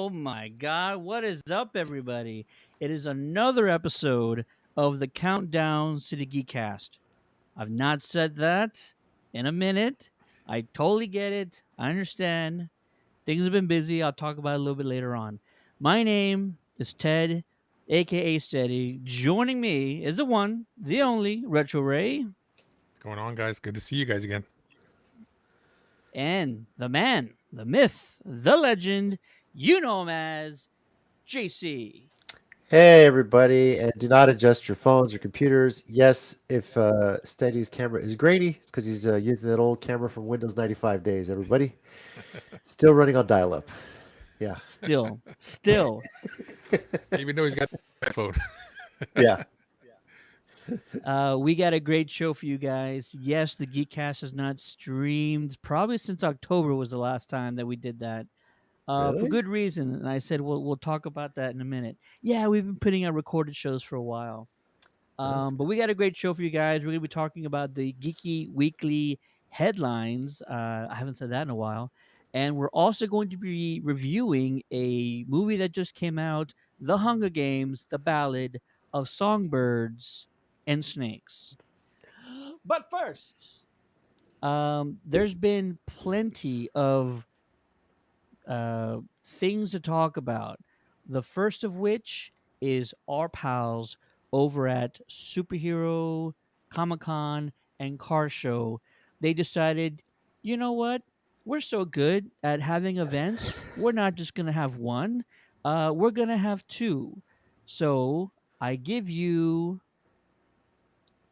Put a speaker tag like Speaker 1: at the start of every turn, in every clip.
Speaker 1: Oh my God, what is up, everybody? It is another episode of the Countdown to the Geekcast. I've not said that in a minute. I totally get it. I understand. Things have been busy. I'll talk about it a little bit later on. My name is Ted, aka Steady. Joining me is the one, the only, Retro Ray,
Speaker 2: What's going on, guys? Good to see you guys again.
Speaker 1: and the man, the myth, the legend. You know him as JC.
Speaker 3: Hey everybody, and do not adjust your phones or computers. Yes, if Steady's camera is grainy, it's because he's using that old camera from Windows 95 days, everybody. Still running on dial-up. Yeah.
Speaker 1: Still.
Speaker 2: Even though he's got that phone.
Speaker 3: Yeah.
Speaker 1: We got a great show for you guys. Yes, the Geekcast has not streamed probably since October was the last time that we did that. For
Speaker 3: Really?
Speaker 1: good reason. And I said we'll talk about that in a minute. Yeah, we've been putting out recorded shows for a while.
Speaker 3: Okay.
Speaker 1: But we got a great show for you guys. We're going to be talking about the Geeky Weekly headlines. I haven't said that in a while. And we're also going to be reviewing a movie that just came out, The Hunger Games, The Ballad of Songbirds and Snakes. But first, there's been plenty of things to talk about. The first of which is our pals over at Superhero Comic Con and Car Show. They decided, you know what? We're so good at having events. We're not just going to have one, we're going to have two. So I give you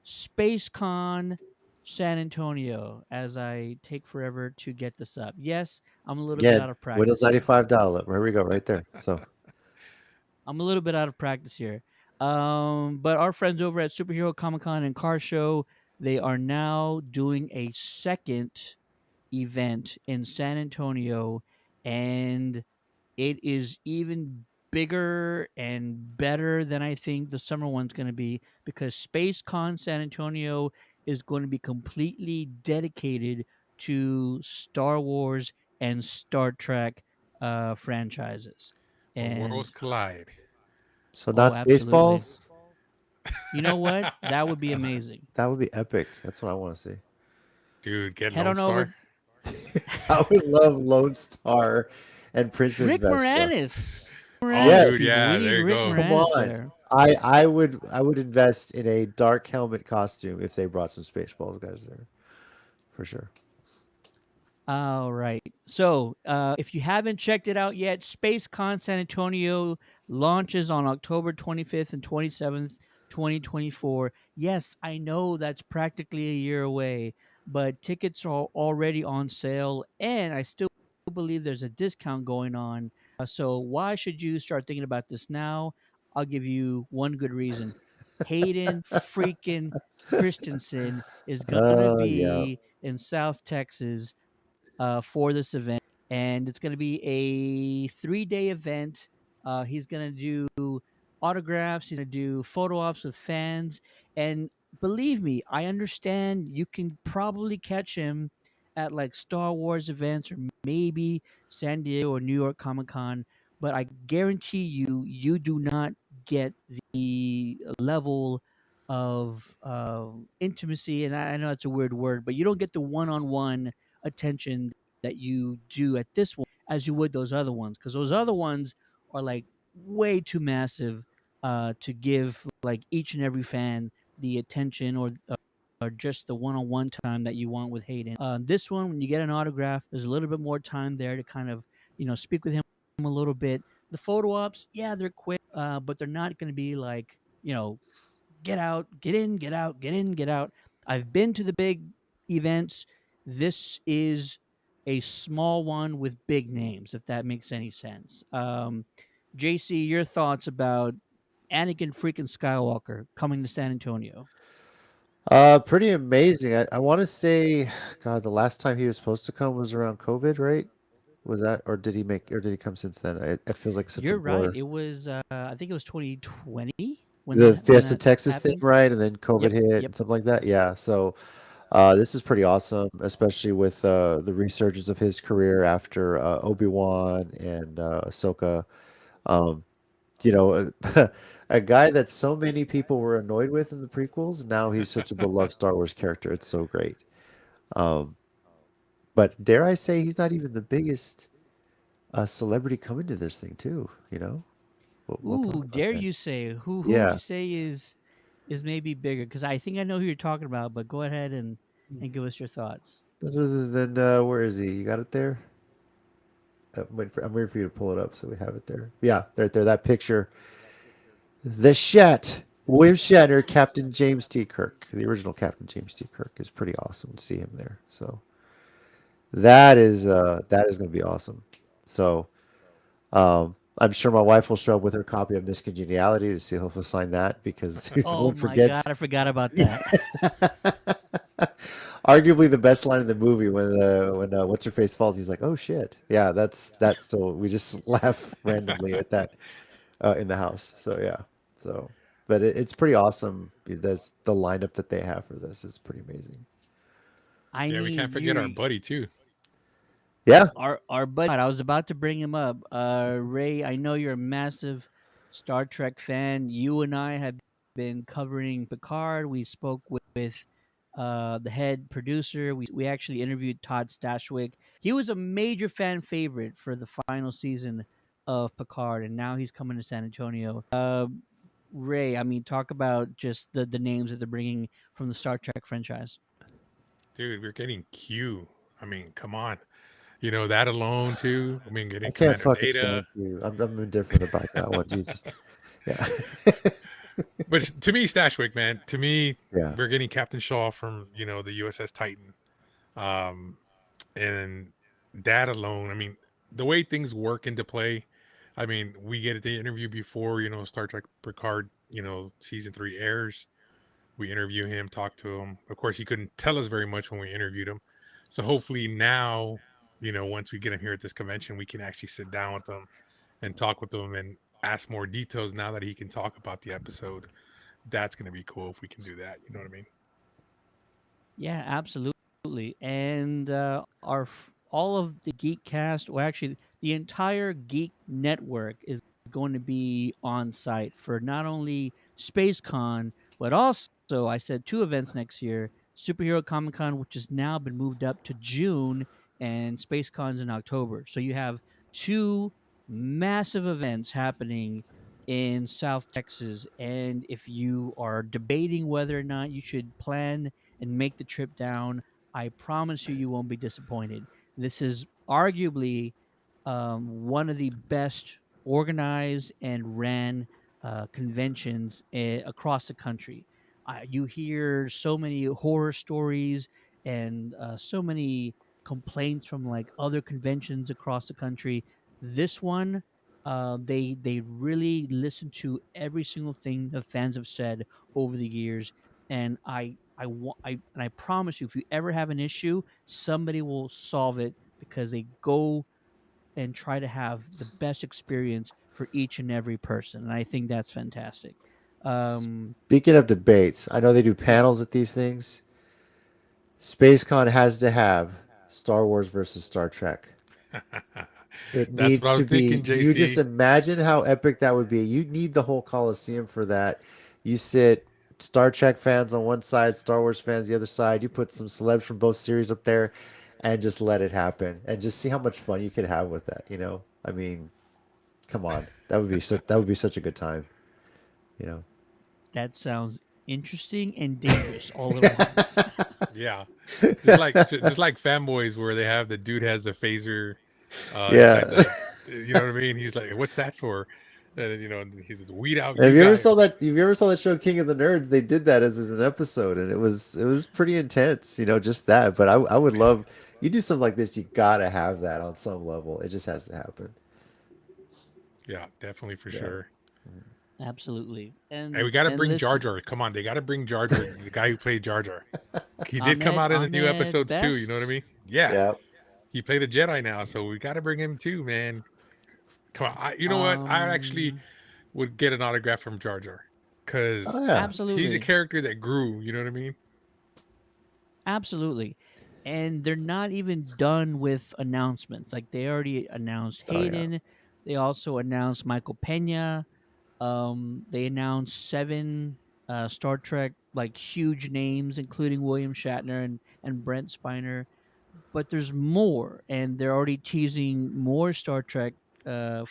Speaker 1: SpaceCon San Antonio as I take forever to get this up. Yes, I'm a little bit
Speaker 3: Again,
Speaker 1: out of
Speaker 3: Windows
Speaker 1: practice here.
Speaker 3: 95 dial-up. Here we go, right there. So,
Speaker 1: I'm a little bit out of practice here. But our friends over at Superhero Comic Con and Car Show, they are now doing a second event in San Antonio, and it is even bigger and better than I think the summer one's going to be, because SpaceCon San Antonio is going to be completely dedicated to Star Wars and Star Trek franchises.
Speaker 2: Where worlds
Speaker 1: And
Speaker 2: collide.
Speaker 3: so
Speaker 1: oh,
Speaker 3: not
Speaker 1: absolutely.
Speaker 3: Spaceballs?
Speaker 1: You know what? That would be amazing.
Speaker 3: That would be epic. That's what I want to see.
Speaker 2: Dude, get
Speaker 1: Head
Speaker 2: Lone
Speaker 1: on over.
Speaker 2: Star.
Speaker 3: I would love Lone Star and Princess
Speaker 1: Rick
Speaker 3: Vespa.
Speaker 1: Moranis.
Speaker 2: Oh,
Speaker 3: Yes.
Speaker 2: dude, yeah,
Speaker 1: We need
Speaker 2: there you
Speaker 1: Rick
Speaker 2: go.
Speaker 3: Come
Speaker 1: Moranis
Speaker 3: on.
Speaker 1: there.
Speaker 3: I would invest in a dark helmet costume if they brought some Spaceballs guys there. For sure.
Speaker 1: All right. So, if you haven't checked it out yet, SpaceCon San Antonio launches on October 25th and 27th, 2024. Yes, I know that's practically a year away, but tickets are already on sale, and I still believe there's a discount going on. So, why should you start thinking about this now? I'll give you one good reason. Hayden freaking Christensen is going to
Speaker 3: Oh yeah.
Speaker 1: be in South Texas for this event, and it's going to be a 3-day event. He's going to do autographs. He's going to do photo ops with fans, and believe me, I understand you can probably catch him at like Star Wars events or maybe San Diego or New York Comic Con, but I guarantee you, you do not get the level of intimacy, and I know it's a weird word, but you don't get the one-on-one attention that you do at this one as you would those other ones, because those other ones are like way too massive to give like each and every fan the attention or just the one-on-one time that you want with Hayden. This one, when you get an autograph, there's a little bit more time there to kind of speak with him a little bit. The photo ops, yeah, they're quick, but they're not going to be like get out, get in, get out, get in, get out. I've been to the big events. This is a small one with big names, if that makes any sense. JC, your thoughts about Anakin freaking Skywalker coming to San Antonio?
Speaker 3: Pretty amazing. I want to say, God, the last time he was supposed to come was around COVID, right? Was that, or did he come since then? It feels like such a
Speaker 1: You're right.
Speaker 3: blur.
Speaker 1: It was, I think it was 2020 when
Speaker 3: The
Speaker 1: that
Speaker 3: Fiesta Texas thing,
Speaker 1: happened.
Speaker 3: right? And then COVID
Speaker 1: Yep,
Speaker 3: hit
Speaker 1: yep.
Speaker 3: and something like that. Yeah. So, This is pretty awesome, especially with the resurgence of his career after Obi-Wan and Ahsoka. Um, a guy that so many people were annoyed with in the prequels, now he's such a beloved Star Wars character. It's so great. Um, but dare I say, he's not even the biggest celebrity coming to this thing, too. We'll talk
Speaker 1: Ooh,
Speaker 3: about
Speaker 1: dare
Speaker 3: that.
Speaker 1: you say who would
Speaker 3: Yeah.
Speaker 1: you say is maybe bigger? Because I think I know who you're talking about, but go ahead and give us your thoughts.
Speaker 3: Other than where is he? You got it there? I'm waiting for you to pull it up so we have it there. Yeah, right there. That picture. The Shat. William Shatner, Captain James T. Kirk. The original Captain James T. Kirk is pretty awesome to see him there. So that is going to be awesome. So I'm sure my wife will show up with her copy of Miss Congeniality to see if he'll sign that because
Speaker 1: Oh
Speaker 3: everyone
Speaker 1: my God,
Speaker 3: forgets.
Speaker 1: I forgot about
Speaker 3: Yeah.
Speaker 1: that.
Speaker 3: Arguably the best line in the movie when what's her face falls, he's like, "Oh shit!" Yeah, that's still we just laugh randomly at that in the house. So yeah, so but it's pretty awesome. That's the lineup that they have for this is pretty amazing.
Speaker 1: I
Speaker 2: Yeah, we can't
Speaker 1: need
Speaker 2: forget our
Speaker 1: you.
Speaker 2: buddy too.
Speaker 3: Yeah,
Speaker 1: Our buddy. I was about to bring him up. Ray, I know you're a massive Star Trek fan. You and I have been covering Picard. We spoke with the head producer. We actually interviewed Todd Stashwick. He was a major fan favorite for the final season of Picard, and now he's coming to San Antonio. Ray, I mean, talk about just the names that they're bringing from the Star Trek franchise.
Speaker 2: Dude, we're getting Q. I mean, come on. You know that alone too. I mean,
Speaker 3: I
Speaker 2: getting
Speaker 3: can't
Speaker 2: Commander
Speaker 3: fucking
Speaker 2: Data.
Speaker 3: stand you. I'm indifferent about that one. Jesus. Yeah.
Speaker 2: But to me, Stashwick, man, to me,
Speaker 3: Yeah.
Speaker 2: we're getting Captain Shaw from the USS Titan, um, and that alone. I mean, the way things work into play. I mean, we get the interview before Star Trek Picard, season 3 airs. We interview him, talk to him. Of course, he couldn't tell us very much when we interviewed him. So hopefully now, once we get him here at this convention, we can actually sit down with him and talk with him and ask more details now that he can talk about the episode. That's going to be cool if we can do that. You know what I mean?
Speaker 1: Yeah, absolutely. And all of the Geek cast, well, actually, the entire Geek network is going to be on site for not only SpaceCon, but also, I said, two events next year: Superhero Comic Con, which has now been moved up to June, and SpaceCon's in October. So you have two massive events happening in South Texas. And if you are debating whether or not you should plan and make the trip down, I promise you, you won't be disappointed. This is arguably one of the best organized and ran conventions across the country. You hear so many horror stories and so many complaints from like other conventions across the country. This one, they really listen to every single thing the fans have said over the years, and I promise you, if you ever have an issue, somebody will solve it because they go and try to have the best experience for each and every person, and I think that's fantastic. Um,
Speaker 3: Speaking of debates, I know they do panels at these things. SpaceCon has to have Star Wars versus Star Trek. It
Speaker 2: That's what
Speaker 3: needs
Speaker 2: I was
Speaker 3: to be.
Speaker 2: thinking,
Speaker 3: You just
Speaker 2: JC.
Speaker 3: imagine how epic that would be. You need the whole Coliseum for that. You sit Star Trek fans on one side, Star Wars fans the other side. You put some celebs from both series up there, and just let it happen, and just see how much fun you could have with that. I mean, come on, that would be such a good time. You know.
Speaker 1: that sounds interesting and dangerous all at once.
Speaker 2: Yeah, just like fanboys where they have the dude has the phaser inside
Speaker 3: Yeah.
Speaker 2: you know what I mean? He's like, "What's that for?" And he's the weed out
Speaker 3: Have
Speaker 2: you
Speaker 3: you ever
Speaker 2: guys.
Speaker 3: saw that? Have you ever saw that show King of the Nerds? They did that as an episode, and it was pretty intense. Just that. But I would love you do something like this. You gotta have that on some level. It just has to happen.
Speaker 2: Yeah, definitely for
Speaker 3: Yeah.
Speaker 2: sure.
Speaker 1: Absolutely,
Speaker 2: Hey, we
Speaker 1: and
Speaker 2: got to
Speaker 1: and
Speaker 2: bring Jar
Speaker 1: listen,
Speaker 2: Jar. Come on, they got to bring Jar Jar, the guy who played Jar Jar. He did come
Speaker 1: Ahmed
Speaker 2: out in the new
Speaker 1: Ahmed
Speaker 2: episodes too. You know what I
Speaker 1: Best.
Speaker 2: mean? Yeah,
Speaker 3: Yeah.
Speaker 2: he played a Jedi now, so we got to bring him too, man. Come on, you know what? I actually
Speaker 1: Um,
Speaker 2: would get an autograph from Jar Jar because
Speaker 3: Oh yeah.
Speaker 2: he's a
Speaker 1: Absolutely.
Speaker 2: character that grew. You know what I mean?
Speaker 1: Absolutely. And they're not even done with announcements. Like they already announced
Speaker 3: Oh yeah.
Speaker 1: Hayden. They also announced Michael Pena. They announced seven Star Trek like huge names, including William Shatner and Brent Spiner. But there's more, and they're already teasing more Star Trek uh,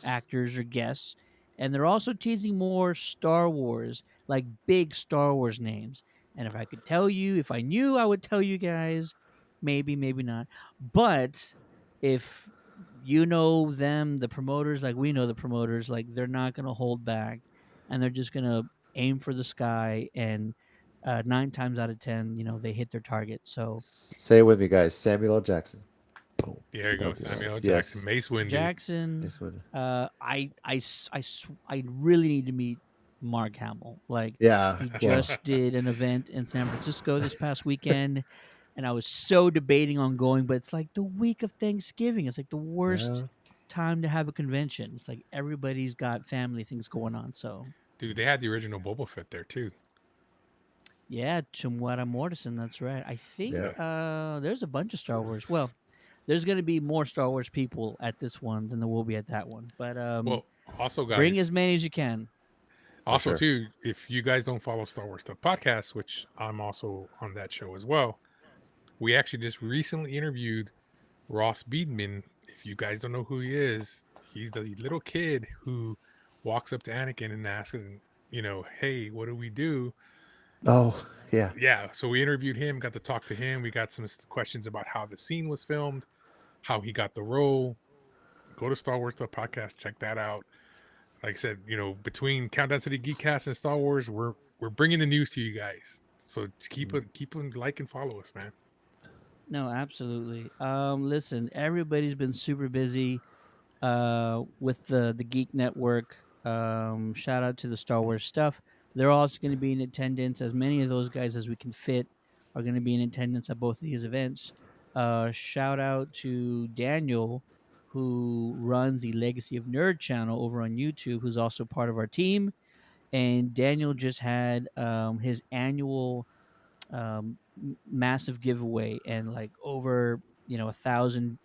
Speaker 1: actors or guests, and they're also teasing more Star Wars, like big Star Wars names. And if I could tell you, if I knew, I would tell you guys. Maybe, maybe not. But if you know them, the promoters, like we know the promoters, like they're not going to hold back, and they're just going to aim for the sky. And 9 times out of 10, they hit their target. So
Speaker 3: Say it with me, guys. Samuel L. Jackson. Boom.
Speaker 2: There you
Speaker 3: That
Speaker 2: go,
Speaker 3: would be nice.
Speaker 2: Samuel L. Jackson,
Speaker 3: Yes.
Speaker 2: Mace Windu.
Speaker 1: Jackson,
Speaker 3: Yes. Would.
Speaker 1: I really need to meet Mark Hamill. Like
Speaker 3: Yeah.
Speaker 1: he
Speaker 3: Well.
Speaker 1: just did an event in San Francisco this past weekend, and I was so debating on going, but it's like the week of Thanksgiving. It's like the worst
Speaker 3: Yeah.
Speaker 1: time to have a convention. It's like everybody's got family things going on. So
Speaker 2: Dude, they had the original Boba Fett there too.
Speaker 1: yeah, Chumwara Mortison, that's right. I think
Speaker 3: Yeah.
Speaker 2: Yeah.
Speaker 1: there's a bunch of Star Wars. Well, there's going to be more Star Wars people at this one than there will be at that one. But
Speaker 2: Well, also,
Speaker 1: bring as
Speaker 2: guys,
Speaker 1: many as you can.
Speaker 3: For
Speaker 2: also
Speaker 3: sure.
Speaker 2: too, if you guys don't follow Star Wars Stuff Podcast, which I'm also on that show as well, we actually just recently interviewed Ross Beedman. If you guys don't know who he is, he's the little kid who walks up to Anakin and asks him, hey, what do we do?
Speaker 3: Oh yeah.
Speaker 2: Yeah, so we interviewed him, got to talk to him. We got some questions about how the scene was filmed, how he got the role. Go to Star Wars Stuff Podcast, check that out. Like I said, between Countdown to the Geekcast and Star Wars, we're bringing the news to you guys. So keep
Speaker 3: Mm.
Speaker 2: it, keep on like and follow us, man.
Speaker 1: No, absolutely. Listen, everybody's been super busy with the Geek Network. Shout out to the Star Wars stuff. They're also going to be in attendance. As many of those guys as we can fit are going to be in attendance at both of these events. Shout out to Daniel, who runs the Legacy of Nerd channel over on YouTube, who's also part of our team. And Daniel just had his annual massive giveaway, and like over 1,000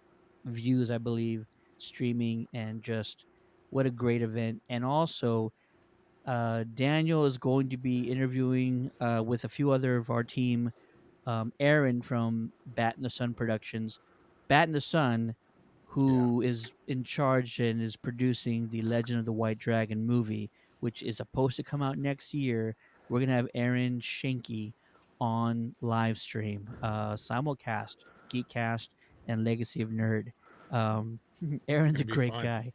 Speaker 1: views, I believe, streaming, and just what a great event. And also Daniel is going to be interviewing with a few other of our team, Aaron from Bat in the Sun Productions. Bat in the Sun,
Speaker 2: Yeah,
Speaker 1: who is in charge and is producing the Legend of the White Dragon movie, which is supposed to come out next year. We're gonna have Aaron Shanky on live stream, simulcast, Geekcast, and Legacy of Nerd. Um,
Speaker 2: it's
Speaker 1: Aaron's a
Speaker 2: gonna be
Speaker 1: great
Speaker 2: fun.
Speaker 1: guy.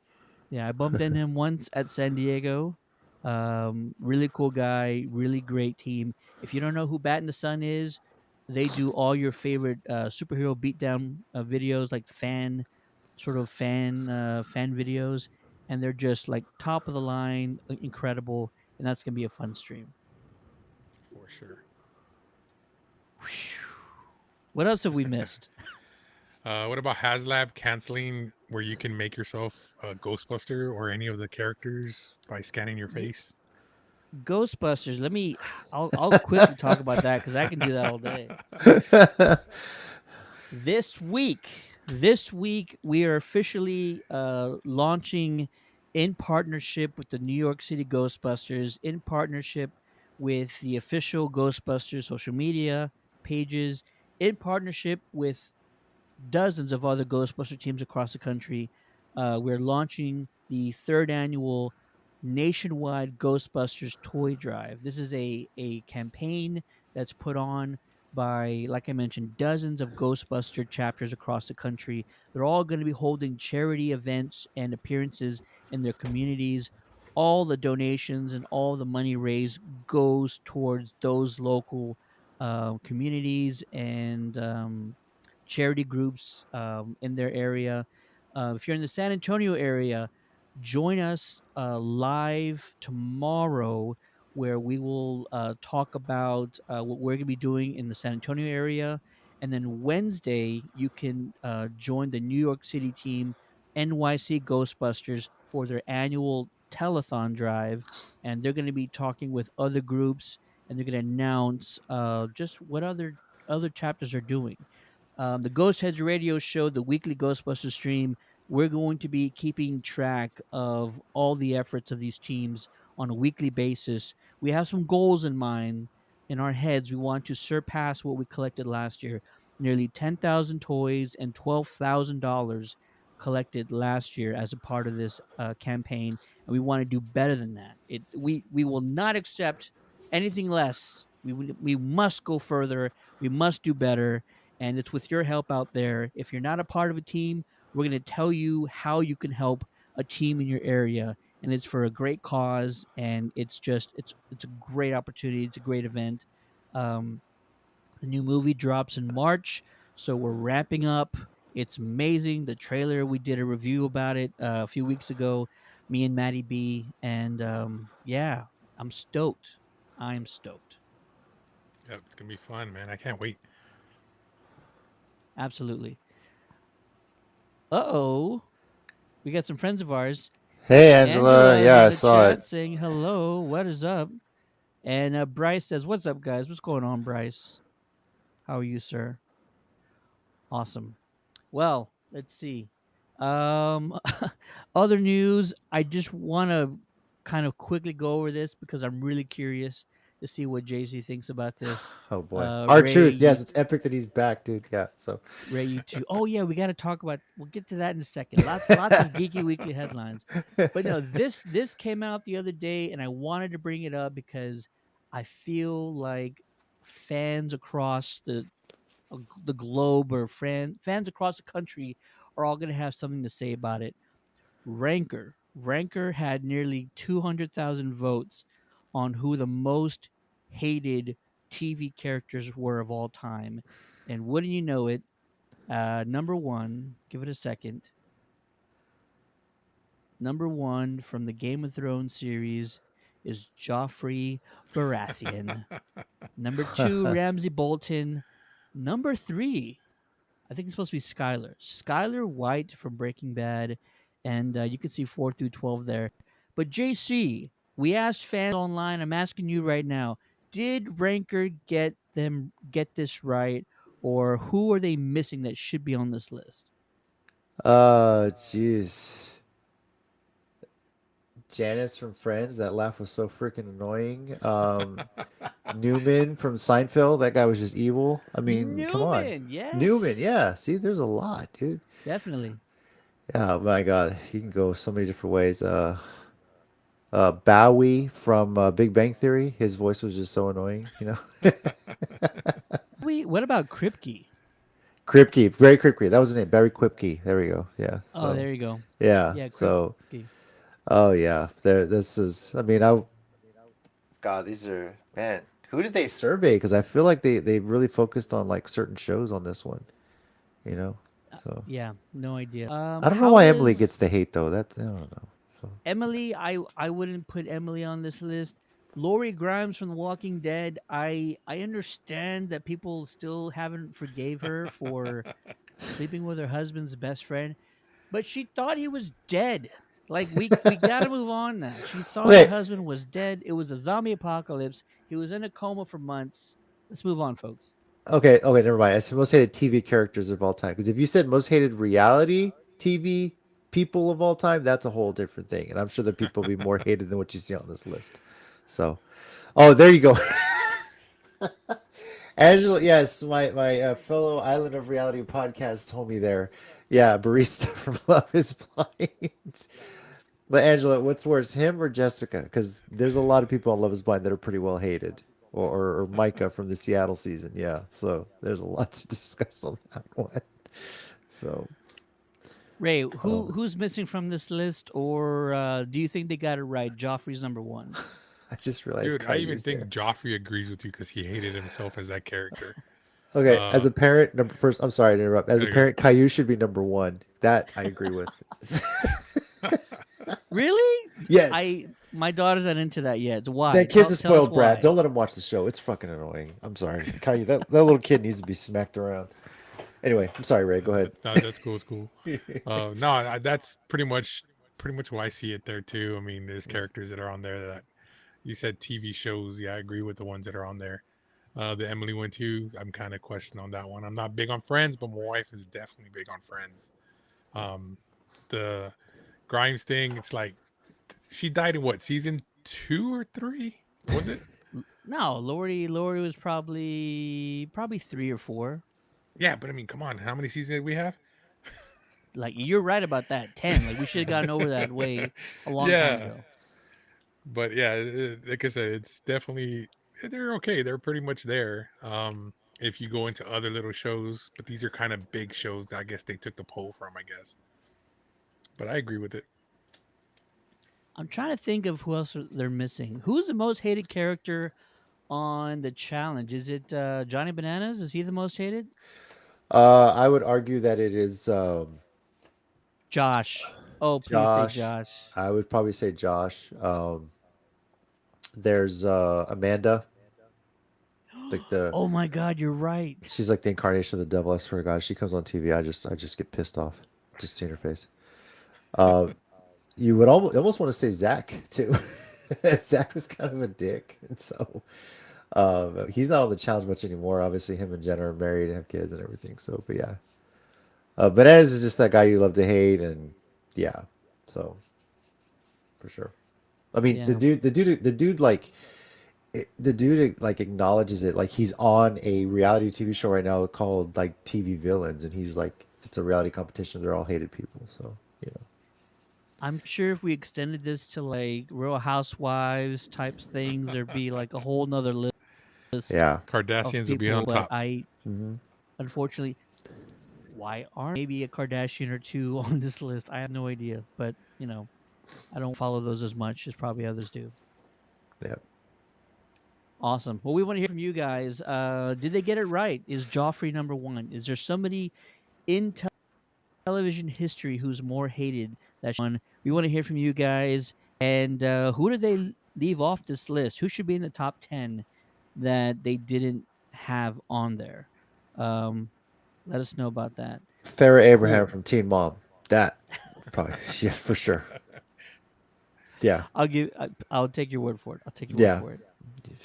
Speaker 1: Yeah, I bumped into him once at San Diego. Really cool guy, really great team. If you don't know who Bat in the Sun is, they do all your favorite superhero beatdown videos, like fan videos, and they're just like top of the line, incredible, and that's gonna be a fun stream.
Speaker 2: For sure.
Speaker 1: Whew. What else have we missed?
Speaker 2: What about HasLab canceling where you can make yourself a Ghostbuster or any of the characters by scanning your
Speaker 1: Yeah,
Speaker 2: face?
Speaker 1: Ghostbusters. I'll quickly talk about that because I can do that all day. This week we are officially launching in partnership with the New York City Ghostbusters, in partnership with the official Ghostbusters social media pages, in partnership with dozens of other Ghostbuster teams across the country. We're launching the third annual nationwide Ghostbusters toy drive. This is a campaign that's put on by, like I mentioned, dozens of Ghostbuster chapters across the country. They're all going to be holding charity events and appearances in their communities. All the donations and all the money raised goes towards those local communities and charity groups in their area. If you're in the San Antonio area, join us live tomorrow, where we will talk about what we're going to be doing in the San Antonio area. And then Wednesday, you can join the New York City team, NYC Ghostbusters, for their annual telethon drive. And they're going to be talking with other groups, and they're going to announce just what other other chapters are doing. The Ghost Heads Radio Show, the weekly Ghostbusters stream, we're going to be keeping track of all the efforts of these teams on a weekly basis. We have some goals in mind in our heads. We want to surpass what we collected last year, nearly 10,000 toys and $12,000 collected last year as a part of this campaign, and we want to do better than that. We will not accept anything less. We must go further. We must do better, and it's with your help out there. If you're not a part of a team, we're going to tell you how you can help a team in your area, and it's for a great cause, and it's a great opportunity. It's a great event. Um, the new movie drops in March, so we're wrapping up. It's amazing. The trailer, we did a review about it a few weeks ago, me and Maddie B, and yeah, I'm stoked. I'm stoked.
Speaker 2: Yep, it's gonna be fun, man. I can't wait.
Speaker 1: Absolutely. Uh-oh. We got some friends of ours.
Speaker 3: Hey, Angela.
Speaker 1: Angela is
Speaker 3: Yeah,
Speaker 1: in
Speaker 3: I
Speaker 1: the
Speaker 3: saw it.
Speaker 1: chat saying hello. What is up? And Bryce says, "What's up, guys? What's going on, Bryce? How are you, sir? Awesome. Well, let's see. Um, other news. I just want to kind of quickly go over this because I'm really curious to see what JC thinks about this.
Speaker 3: Oh boy. Our
Speaker 1: Ray,
Speaker 3: truth.
Speaker 1: you
Speaker 3: Yes, it's epic that he's back, dude. Yeah. So
Speaker 1: Ray, you too. Oh yeah, we got to talk about. We'll get to that in a second. Lots of geeky weekly headlines. But no, this came out the other day, and I wanted to bring it up because I feel like fans across the globe or fans across the country are all going to have something to say about it. Ranker had nearly 200,000 votes on who the most hated TV characters were of all time, and wouldn't you know it, number one, give it a second. Number one from the Game of Thrones series is Joffrey Baratheon. Number two, Ramsay Bolton. Number three, I think it's supposed to be Skylar. Skylar White from Breaking Bad. And you can see 4 through 12 there. But JC, we asked fans online. I'm asking you right now. Did Ranker get this right? Or who are they missing that should be on this list?
Speaker 3: jeez. Janice from Friends, that laugh was so freaking annoying. Newman from Seinfeld, that guy was just evil. I mean, come on.
Speaker 1: Newman,
Speaker 3: Newman,
Speaker 1: yes.
Speaker 3: yeah. See, there's a lot, dude.
Speaker 1: Definitely.
Speaker 3: Yeah, my God, you can go so many different ways. Bowie from Big Bang Theory, his voice was just so annoying, you know.
Speaker 1: What about Kripke?
Speaker 3: Kripke, Barry Kripke, that was the name, Barry Kripke. There we go. Yeah.
Speaker 1: Oh,
Speaker 3: So,
Speaker 1: there you go.
Speaker 3: yeah.
Speaker 1: Yeah,
Speaker 3: So,
Speaker 1: Kripke.
Speaker 3: oh yeah, there. This is. I mean, I. God, these are man. Who did they survey? Because I feel like they really focused on like certain shows on this one. You know. So
Speaker 1: Yeah, no idea.
Speaker 3: I don't know
Speaker 1: How
Speaker 3: why Emily gets
Speaker 1: does
Speaker 3: the hate though. That's I don't know. So
Speaker 1: Emily? I wouldn't put Emily on this list. Lori Grimes from The Walking Dead. I understand that people still haven't forgave her for sleeping with her husband's best friend, but she thought he was dead. Like we got to move on now. She thought her
Speaker 3: okay,
Speaker 1: husband was dead. It was a zombie apocalypse. He was in a coma for months. Let's move on, folks.
Speaker 3: okay. Never mind. I said most hated TV characters of all time. Because if you said most hated reality TV people of all time, that's a whole different thing. And I'm sure the people will be more hated than what you see on this list. So, oh, there you go. Angela, yes, my fellow Island of Reality podcast told me there. Yeah, barista from Love Is Blind. But Angela, what's worse, him or Jessica? Because there's a lot of people on Love Is Blind that are pretty well hated, or Micah from the Seattle season. Yeah, so there's a lot to discuss on that one. So,
Speaker 1: Ray,
Speaker 3: oh,
Speaker 1: who's missing from this list, or do you think they got it right? Joffrey's number one.
Speaker 3: I just realized
Speaker 2: Dude, I even
Speaker 3: Caillou's
Speaker 2: think
Speaker 3: there.
Speaker 2: Joffrey agrees with you because he hated himself as that character.
Speaker 3: Okay, as
Speaker 2: Uh,
Speaker 3: a parent, number first, I'm sorry to interrupt. As a
Speaker 2: okay.
Speaker 3: parent, Caillou should be number one. That I agree with.
Speaker 1: Really?
Speaker 3: Yes.
Speaker 1: I My daughter's not into that yet. Why?
Speaker 3: That kid's a
Speaker 1: Tell us
Speaker 3: spoiled brat.
Speaker 1: why.
Speaker 3: Don't let him watch the show. It's fucking annoying. I'm sorry. Caillou, that little kid needs to be smacked around. Anyway, I'm sorry, Ray. Go ahead.
Speaker 2: No, that's cool. It's cool. No, that's pretty much why I see it there too. I mean, there's characters that are on there that you said TV shows. Yeah, I agree with the ones that are on there. that Emily went to. I'm kind of questioning on that one. I'm not big on Friends, but my wife is definitely big on Friends. Um, the Grimes thing, it's like she died in what, season 2 or 3? Was it?
Speaker 1: No, Lori was probably 3 or 4.
Speaker 2: Yeah, but I mean, come on, how many seasons did we have?
Speaker 1: Like you're right about that. 10. Like we should have gotten over that way a long time
Speaker 2: Yeah,
Speaker 1: ago.
Speaker 2: but yeah, like I said, it's definitely they're okay. They're pretty much there. If you go into other little shows, but these are kind of big shows. I guess they took the poll from. I guess, but I agree with it.
Speaker 1: I'm trying to think of who else they're missing. Who's the most hated character on the challenge? Is it Johnny Bananas? Is he the most hated?
Speaker 3: I would argue that it is
Speaker 1: Josh. Oh, please say
Speaker 3: Josh.
Speaker 1: Josh.
Speaker 3: I would probably say Josh. There's Amanda, like the
Speaker 1: Oh my God, you're right.
Speaker 3: she's like the incarnation of the devil. I swear to God, she comes on TV. I just get pissed off just seeing her face. Uh, you would almost want to say Zach too. Zach was kind of a dick, and so he's not on the challenge much anymore. Obviously, him and Jenna are married and have kids and everything. So, but yeah, Benez is just that guy you love to hate, and yeah, so for sure. I mean,
Speaker 1: Yeah.
Speaker 3: the dude like acknowledges it. Like he's on a reality TV show right now called like TV Villains, and he's like, it's a reality competition. They're all hated people. So you know,
Speaker 1: I'm sure if we extended this to like Real Housewives types things, there'd be like a whole nother list
Speaker 3: yeah.
Speaker 1: of
Speaker 2: Kardashians will be
Speaker 1: people.
Speaker 2: on
Speaker 1: But
Speaker 2: top.
Speaker 1: I,
Speaker 3: Hmm.
Speaker 1: unfortunately, why aren't maybe a Kardashian or two on this list? I have no idea. But, I don't follow those as much as probably others do.
Speaker 3: Yeah.
Speaker 1: Awesome. Well, we want to hear from you guys. Did they get it right? Is Joffrey number one? Is there somebody in television history who's more hated? That's one. We want to hear from you guys. And who did they leave off this list? Who should be in the top 10 that they didn't have on there? Um, let us know about that.
Speaker 3: Farrah Abraham
Speaker 1: Cool.
Speaker 3: from Teen Mom. That probably yeah for sure. Yeah.
Speaker 1: I'll take your word for it. I'll take your word
Speaker 3: Yeah.
Speaker 1: for it.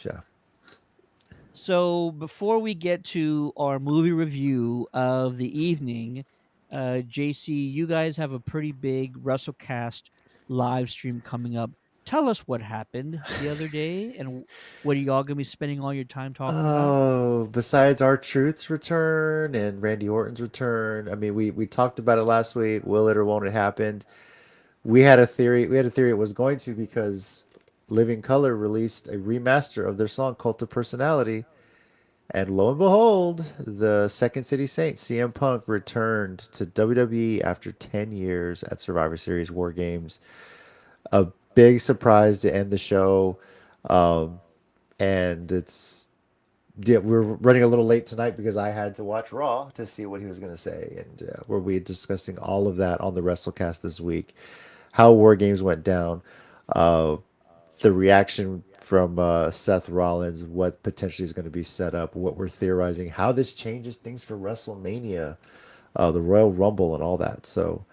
Speaker 3: Yeah.
Speaker 1: So before we get to our movie review of the evening, JC, you guys have a pretty big WrestleCast live stream coming up. Tell us what happened the other day, and what are y'all gonna be spending all your time talking about?
Speaker 3: Oh, besides our Truth's return and Randy Orton's return, I mean, we talked about it last week. Will it or won't it happen? We had a theory. We had a theory it was going to because Living Color released a remaster of their song "Cult of Personality," and lo and behold, the Second City Saint CM Punk returned to WWE after 10 years at Survivor Series War Games. A big surprise to end the show, um, and it's yeah, we're running a little late tonight because I had to watch Raw to see what he was going to say, and we'll be discussing all of that on the WrestleCast this week. How War Games went down, uh, the reaction from Seth Rollins, what potentially is going to be set up, what we're theorizing, how this changes things for WrestleMania, the Royal Rumble, and all that. So,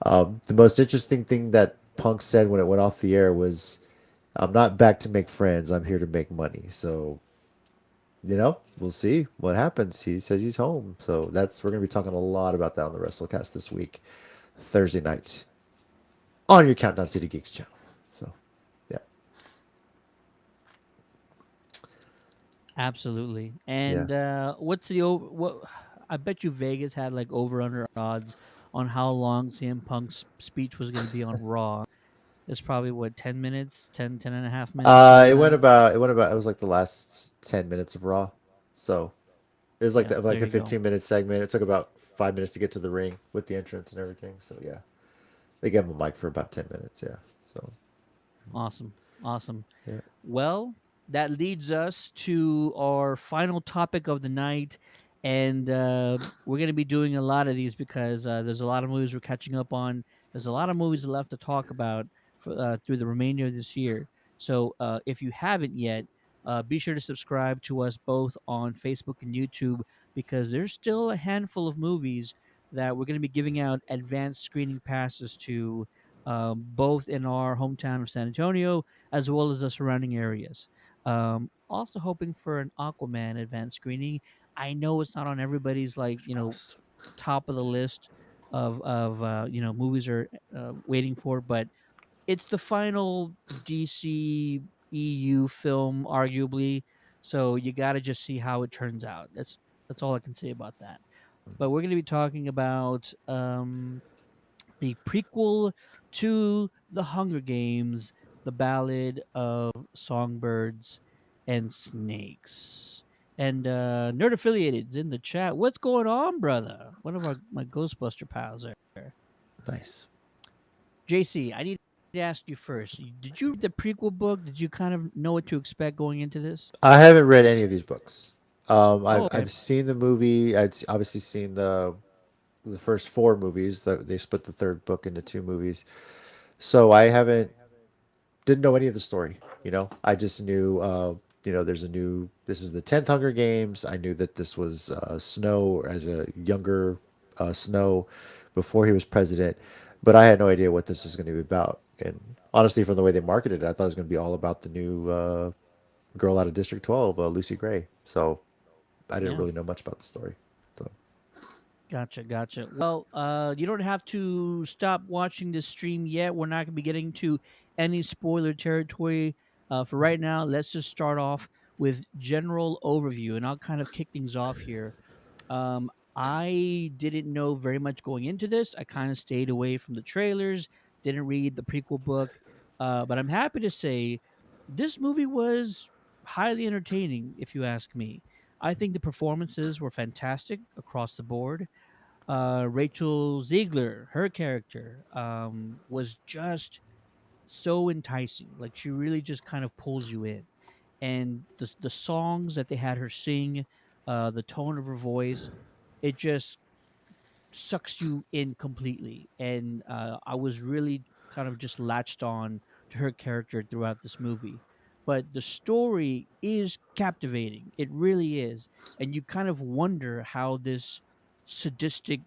Speaker 3: the most interesting thing that Punk said when it went off the air was, "I'm not back to make friends. I'm here to make money." So, we'll see what happens. He says he's home. So we're going to be talking a lot about that on the WrestleCast this week, Thursday night, on your Countdown City Geeks channel. So, yeah,
Speaker 1: Absolutely.
Speaker 3: yeah.
Speaker 1: And what's the over? What I bet you Vegas had like over under odds on how long CM Punk's speech was going to be on Raw. It's probably what 10 minutes, 10.5 minutes, something like that.
Speaker 3: It was like the last 10 minutes of Raw. So it was like
Speaker 1: Yeah,
Speaker 3: like
Speaker 1: there
Speaker 3: a
Speaker 1: you go.
Speaker 3: 15-minute segment. It took about 5 minutes to get to the ring with the entrance and everything. So yeah, they gave him a mic for about 10 minutes. Yeah. So
Speaker 1: Awesome. Awesome.
Speaker 3: yeah.
Speaker 1: Well, that leads us to our final topic of the night. And we're going to be doing a lot of these because there's a lot of movies we're catching up on. There's a lot of movies left to talk about through the remainder of this year. So if you haven't yet, be sure to subscribe to us both on Facebook and YouTube because there's still a handful of movies that we're going to be giving out advanced screening passes to, both in our hometown of San Antonio as well as the surrounding areas. also hoping for an Aquaman advanced screening. I know it's not on everybody's like
Speaker 3: Strauss.
Speaker 1: top of the list of movies are waiting for, but it's the final DC EU film, arguably. So you got to just see how it turns out. That's all I can say about that. But we're going to be talking about the prequel to The Hunger Games, The Ballad of Songbirds and Snakes. And Nerd Affiliated's in the chat. What's going on, brother? One of my Ghostbuster pals there.
Speaker 3: Nice.
Speaker 1: JC, I need to ask you first. Did you read the prequel book? Did you kind of know what to expect going into this?
Speaker 3: I haven't read any of these books.
Speaker 1: Oh, okay.
Speaker 3: I've seen the movie. Obviously seen the first four movies. They split the third book into two movies. So I haven't didn't know any of the story. I just knew there's a new. This is the 10th Hunger Games. I knew that this was Snow as a younger Snow before he was president, but I had no idea what this was going to be about. And honestly, from the way they marketed it, I thought it was going to be all about the new girl out of District 12, Lucy Gray. So I didn't
Speaker 1: Yeah.
Speaker 3: really know much about the story. So
Speaker 1: Gotcha, gotcha. Well, you don't have to stop watching this stream yet. We're not going to be getting to any spoiler territory. For right now, let's just start off with general overview, and I'll kind of kick things off here. I didn't know very much going into this. I kind of stayed away from the trailers, didn't read the prequel book, but I'm happy to say this movie was highly entertaining, if you ask me. I think the performances were fantastic across the board. Rachel Ziegler, her character, was just so enticing. Like she really just kind of pulls you in, and the songs that they had her sing, the tone of her voice, it just sucks you in completely. And I was really kind of just latched on to her character throughout this movie. But the story is captivating. It really is. And you kind of wonder how this sadistic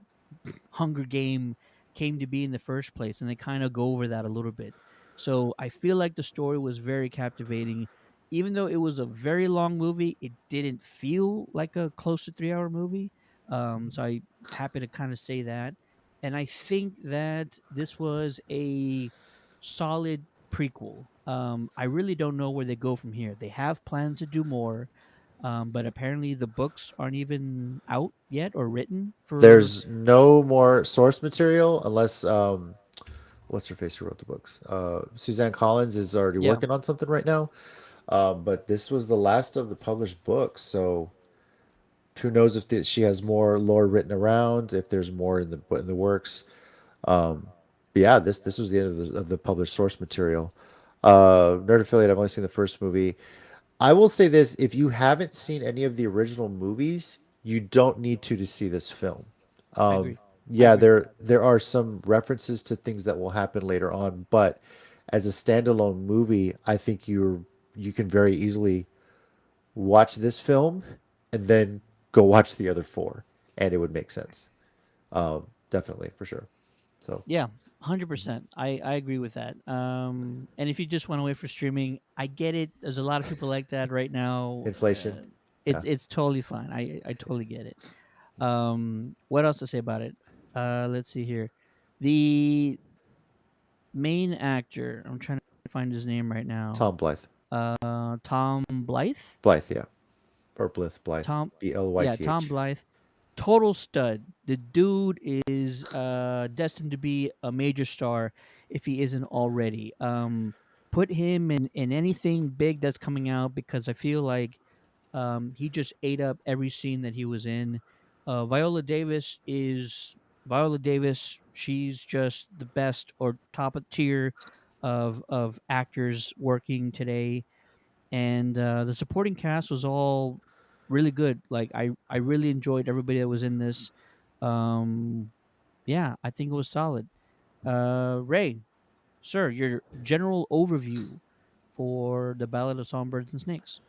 Speaker 1: Hunger Game came to be in the first place, and they kind of go over that a little bit. So I feel like the story was very captivating. Even though it was a very long movie, it didn't feel like a close to 3 hour movie. So I happy to kind of say that. And I think that this was a solid prequel. I really don't know where they go from here. They have plans to do more, but apparently the books aren't even out yet or written for.
Speaker 3: there's no more source material unless what's her face who wrote the books? Suzanne Collins is already
Speaker 1: Yeah,
Speaker 3: working on something right now. But this was the last of the published books, so who knows if she has more lore written around, if there's more in the works. Um, but yeah, this was the end of the published source material. Nerd Affiliate, I've only seen the first movie. I will say this: if you haven't seen any of the original movies, you don't need to see this film.
Speaker 1: I
Speaker 3: Um,
Speaker 1: agree. I
Speaker 3: yeah,
Speaker 1: agree.
Speaker 3: there are some references to things that will happen later on, but as a standalone movie, I think you can very easily watch this film and then go watch the other four, and it would make sense. Definitely for sure. So
Speaker 1: Yeah, 100%. I agree with that. And if you just went away for streaming, I get it. There's a lot of people like that right now.
Speaker 3: inflation, yeah.
Speaker 1: It's totally fine. I totally get it. What else to say about it? Let's see here. The main actor. I'm trying to find his name right now.
Speaker 3: Tom Blythe,
Speaker 1: Tom Blythe.
Speaker 3: Blythe, yeah, or Blythe,
Speaker 1: Tom, yeah, Tom
Speaker 3: Blyth.
Speaker 1: Blythe, total stud. The dude is destined to be a major star if he isn't already. Put him in anything big that's coming out because I feel like he just ate up every scene that he was in. Viola Davis is Viola Davis. She's just the best or top of tier of actors working today, and the supporting cast was all really good. Like I really enjoyed everybody that was in this. Um, yeah, I think it was solid. Ray, sir, your general overview for the Ballad of Songbirds and Snakes.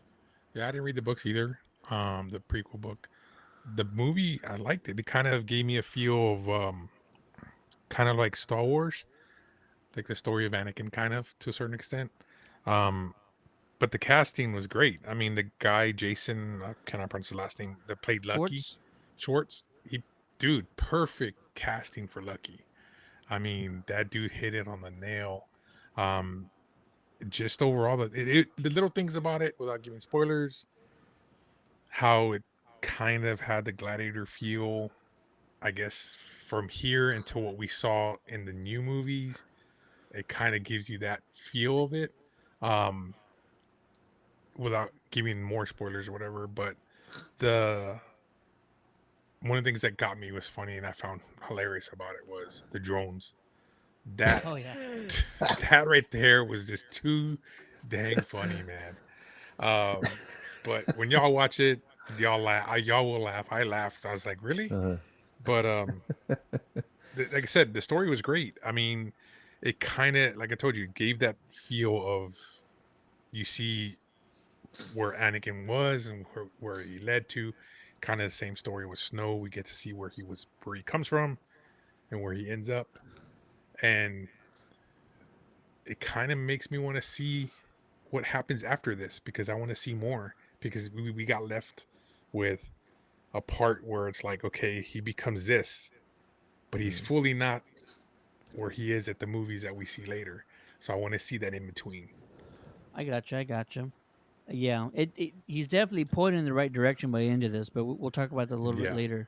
Speaker 2: Yeah, I didn't read the books either. The prequel book. The movie, I liked it. It kind of gave me a feel of kind of like Star Wars, like the story of Anakin, kind of to a certain extent. Um, but the casting was great. I mean, the guy Jason, I cannot pronounce his last name, that played Lucky
Speaker 1: Schwartz.
Speaker 2: Schwartz. He, dude, perfect casting for Lucky. I mean, that dude hit it on the nail. Um, just overall, the little things about it, without giving spoilers, how it kind of had the Gladiator feel, I guess, from here until what we saw in the new movies. It kind of gives you that feel of it. Um, without giving more spoilers or whatever, but the one of the things that got me was funny and I found hilarious about it was the drones. That
Speaker 1: Oh yeah.
Speaker 2: that right there was just too dang funny, man. Um, but when y'all watch it, y'all laugh. Y'all will laugh. I laughed. I was like, really?
Speaker 3: Uh-huh.
Speaker 2: But like I said, the story was great. I mean, it kind of, like I told you, gave that feel of you see where Anakin was and where he led to. Kind of the same story with Snow. We get to see where he comes from, and where he ends up, and it kind of makes me want to see what happens after this because I want to see more. Because we got left with a part where it's like, okay, he becomes this, but he's
Speaker 3: Mhm.
Speaker 2: fully not where he is at the movies that we see later. So I want to see that in between.
Speaker 1: I gotcha. I gotcha. Yeah, he's definitely pointing in the right direction by the end of this, but we'll talk about that a little bit
Speaker 2: Yeah,
Speaker 1: later.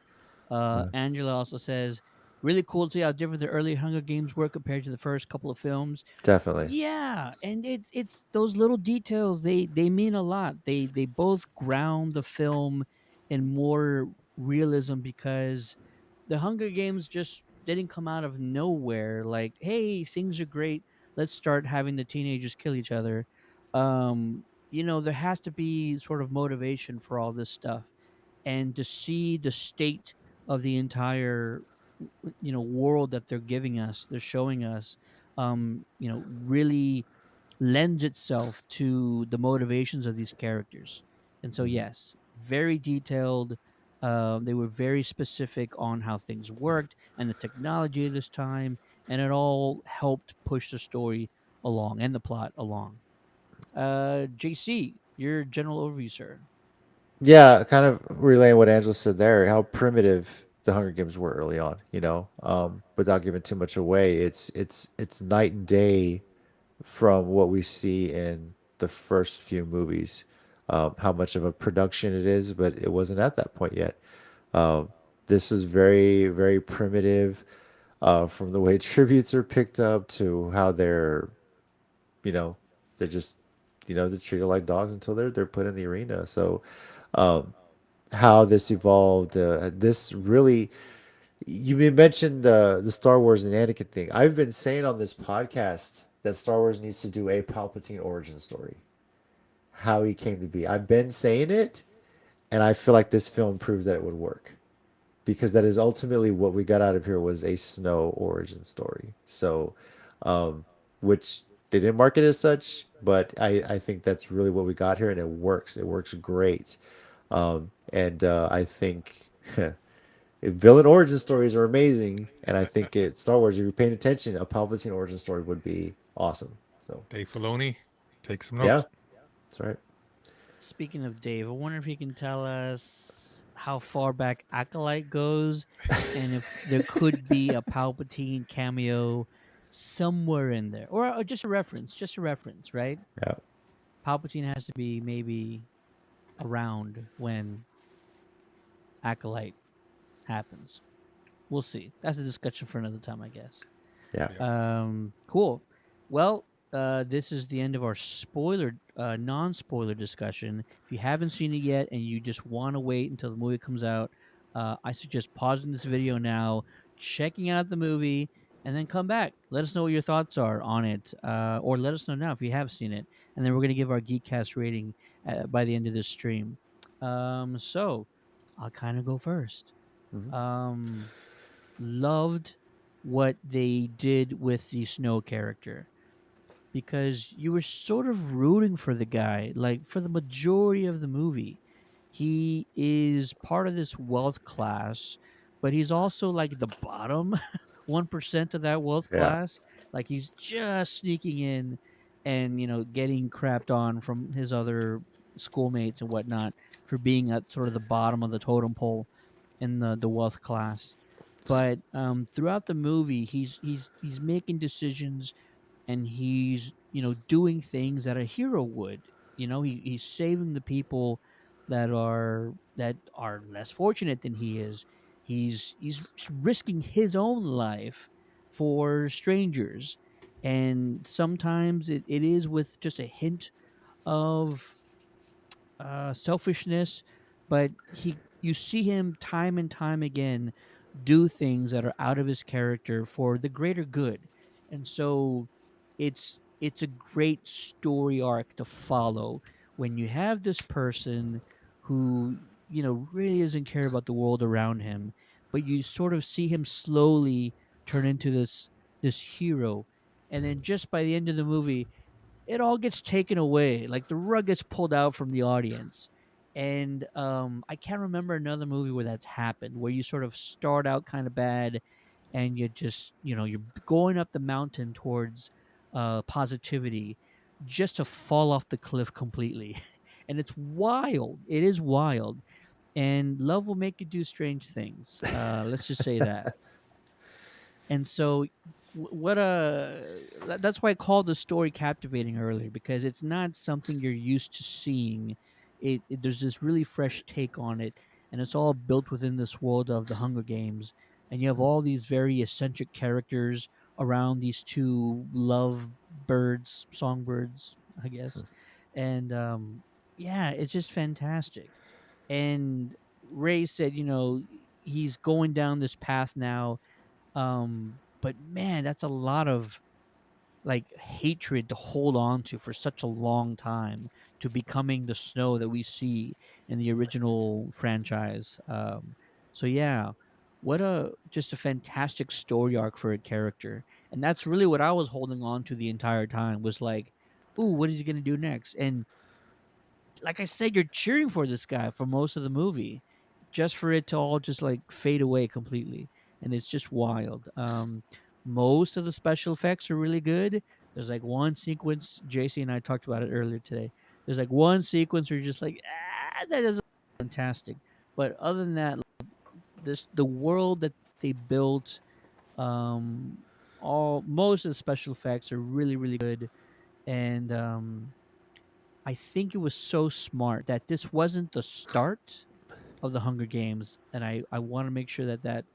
Speaker 3: Uh,
Speaker 1: Angela also says, really cool to see how different the early Hunger Games were compared to the first couple of films.
Speaker 3: Definitely.
Speaker 1: Yeah, and it's those little details, they mean a lot. They both ground the film in more realism because the Hunger Games just didn't come out of nowhere. Like, hey, things are great. Let's start having the teenagers kill each other. There has to be sort of motivation for all this stuff, and to see the state of the entire world that they're giving us, they're showing us, really lends itself to the motivations of these characters. And so,
Speaker 3: Mhm.
Speaker 1: yes, very detailed. They were very specific on how things worked and the technology of this time, and it all helped push the story along and the plot along. JC, your general overview, sir.
Speaker 3: Yeah, kind of relaying what Angela said there, how primitive the Hunger Games were early on, without giving too much away. It's night and day from what we see in the first few movies. How much of a production it is, but it wasn't at that point yet. Um, this was very, very primitive, from the way tributes are picked up to how you know, they're just, they're treated like dogs until they're put in the arena. So, um, how this evolved, this really, you mentioned the Star Wars and Anakin thing. I've been saying on this podcast that Star Wars needs to do a Palpatine origin story, how he came to be. I've been saying it, and I feel like this film proves that it would work because that is ultimately what we got out of here was a Snow origin story. So, um, which they didn't market as such, but I think that's really what we got here, and it works. It works great. And I think villain origin stories are amazing, and I think Star Wars, if you're paying attention, a Palpatine origin story would be awesome. So
Speaker 2: Dave Filoni, take some
Speaker 3: yeah,
Speaker 2: notes.
Speaker 3: that's right.
Speaker 1: Speaking of Dave, I wonder if he can tell us how far back Acolyte goes, and if there could be a Palpatine cameo somewhere in there, or just a reference, right?
Speaker 3: Yeah.
Speaker 1: Palpatine has to be maybe around when Acolyte happens. We'll see. That's a discussion for another time, I guess.
Speaker 3: Yeah.
Speaker 2: Yeah.
Speaker 1: Cool. Well, this is the end of our non-spoiler discussion. If you haven't seen it yet and you just want to wait until the movie comes out, I suggest pausing this video now, checking out the movie, and then come back. Let us know what your thoughts are on it, or let us know now if you have seen it, and then we're gonna give our Geekcast rating by the end of this stream. So I'll kind of go first.
Speaker 3: Hmm.
Speaker 1: Um, Loved what they did with the Snow character because you were sort of rooting for the guy, like for the majority of the movie. He is part of this wealth class, but he's also like the bottom 1% of that wealth
Speaker 3: Yeah.
Speaker 1: class. Like he's just sneaking in. and getting crapped on from his other schoolmates and whatnot for being at sort of the bottom of the totem pole in the wealth class. But throughout the movie, he's making decisions, and he's doing things that a hero would. He's saving the people that are less fortunate than he is. He's risking his own life for strangers, and sometimes it is with just a hint of selfishness, but you see him time and time again do things that are out of his character for the greater good. And so it's a great story arc to follow when you have this person who really doesn't care about the world around him, but you sort of see him slowly turn into this hero. And then just by the end of the movie, it all gets taken away. Like the rug gets pulled out from the audience. And I can't remember another movie where that's happened, where you sort of start out kind of bad, and you just you're going up the mountain towards positivity, just to fall off the cliff completely. And it's wild. It is wild. And love will make you do strange things. Let's just say that. And so that's why I called the story captivating earlier, because it's not something you're used to seeing. There's this really fresh take on it, and it's all built within this world of the Hunger Games. And you have all these very eccentric characters around these two love birds, songbirds, I guess. And yeah, it's just fantastic. And Ray said, he's going down this path now, but man, that's a lot of like hatred to hold on to for such a long time, to becoming the Snow that we see in the original franchise. So yeah, what a just a fantastic story arc for a character. And that's really what I was holding on to the entire time, was like, ooh, what is he gonna do next? And like I said, you're cheering for this guy for most of the movie, just for it to all just like fade away completely, and it's just wild. Most of the special effects are really good. There's like one sequence, JC and I talked about it earlier today. There's like one sequence where you're just like, that is fantastic. But other than that, this the world that they built, um, all most of the special effects are really really good, and I think it was so smart that this wasn't the start of the Hunger Games, and I want to make sure that that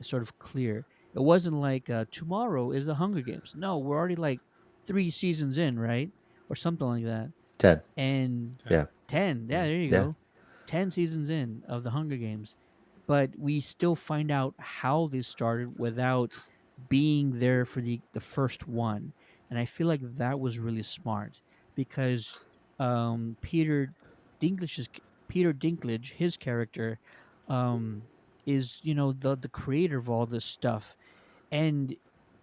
Speaker 1: is sort of clear. It wasn't like tomorrow is the Hunger Games. No, we're already like 3 seasons in, right, or something like that.
Speaker 3: 10.
Speaker 1: And
Speaker 2: 10.
Speaker 3: Yeah.
Speaker 1: 10, yeah, there you
Speaker 3: Yeah.
Speaker 1: go, 10 seasons in of the Hunger Games, but we still find out how they started without being there for the first one. And I feel like that was really smart, because Peter Dinklage's Peter Dinklage, his character, um, is the creator of all this stuff, and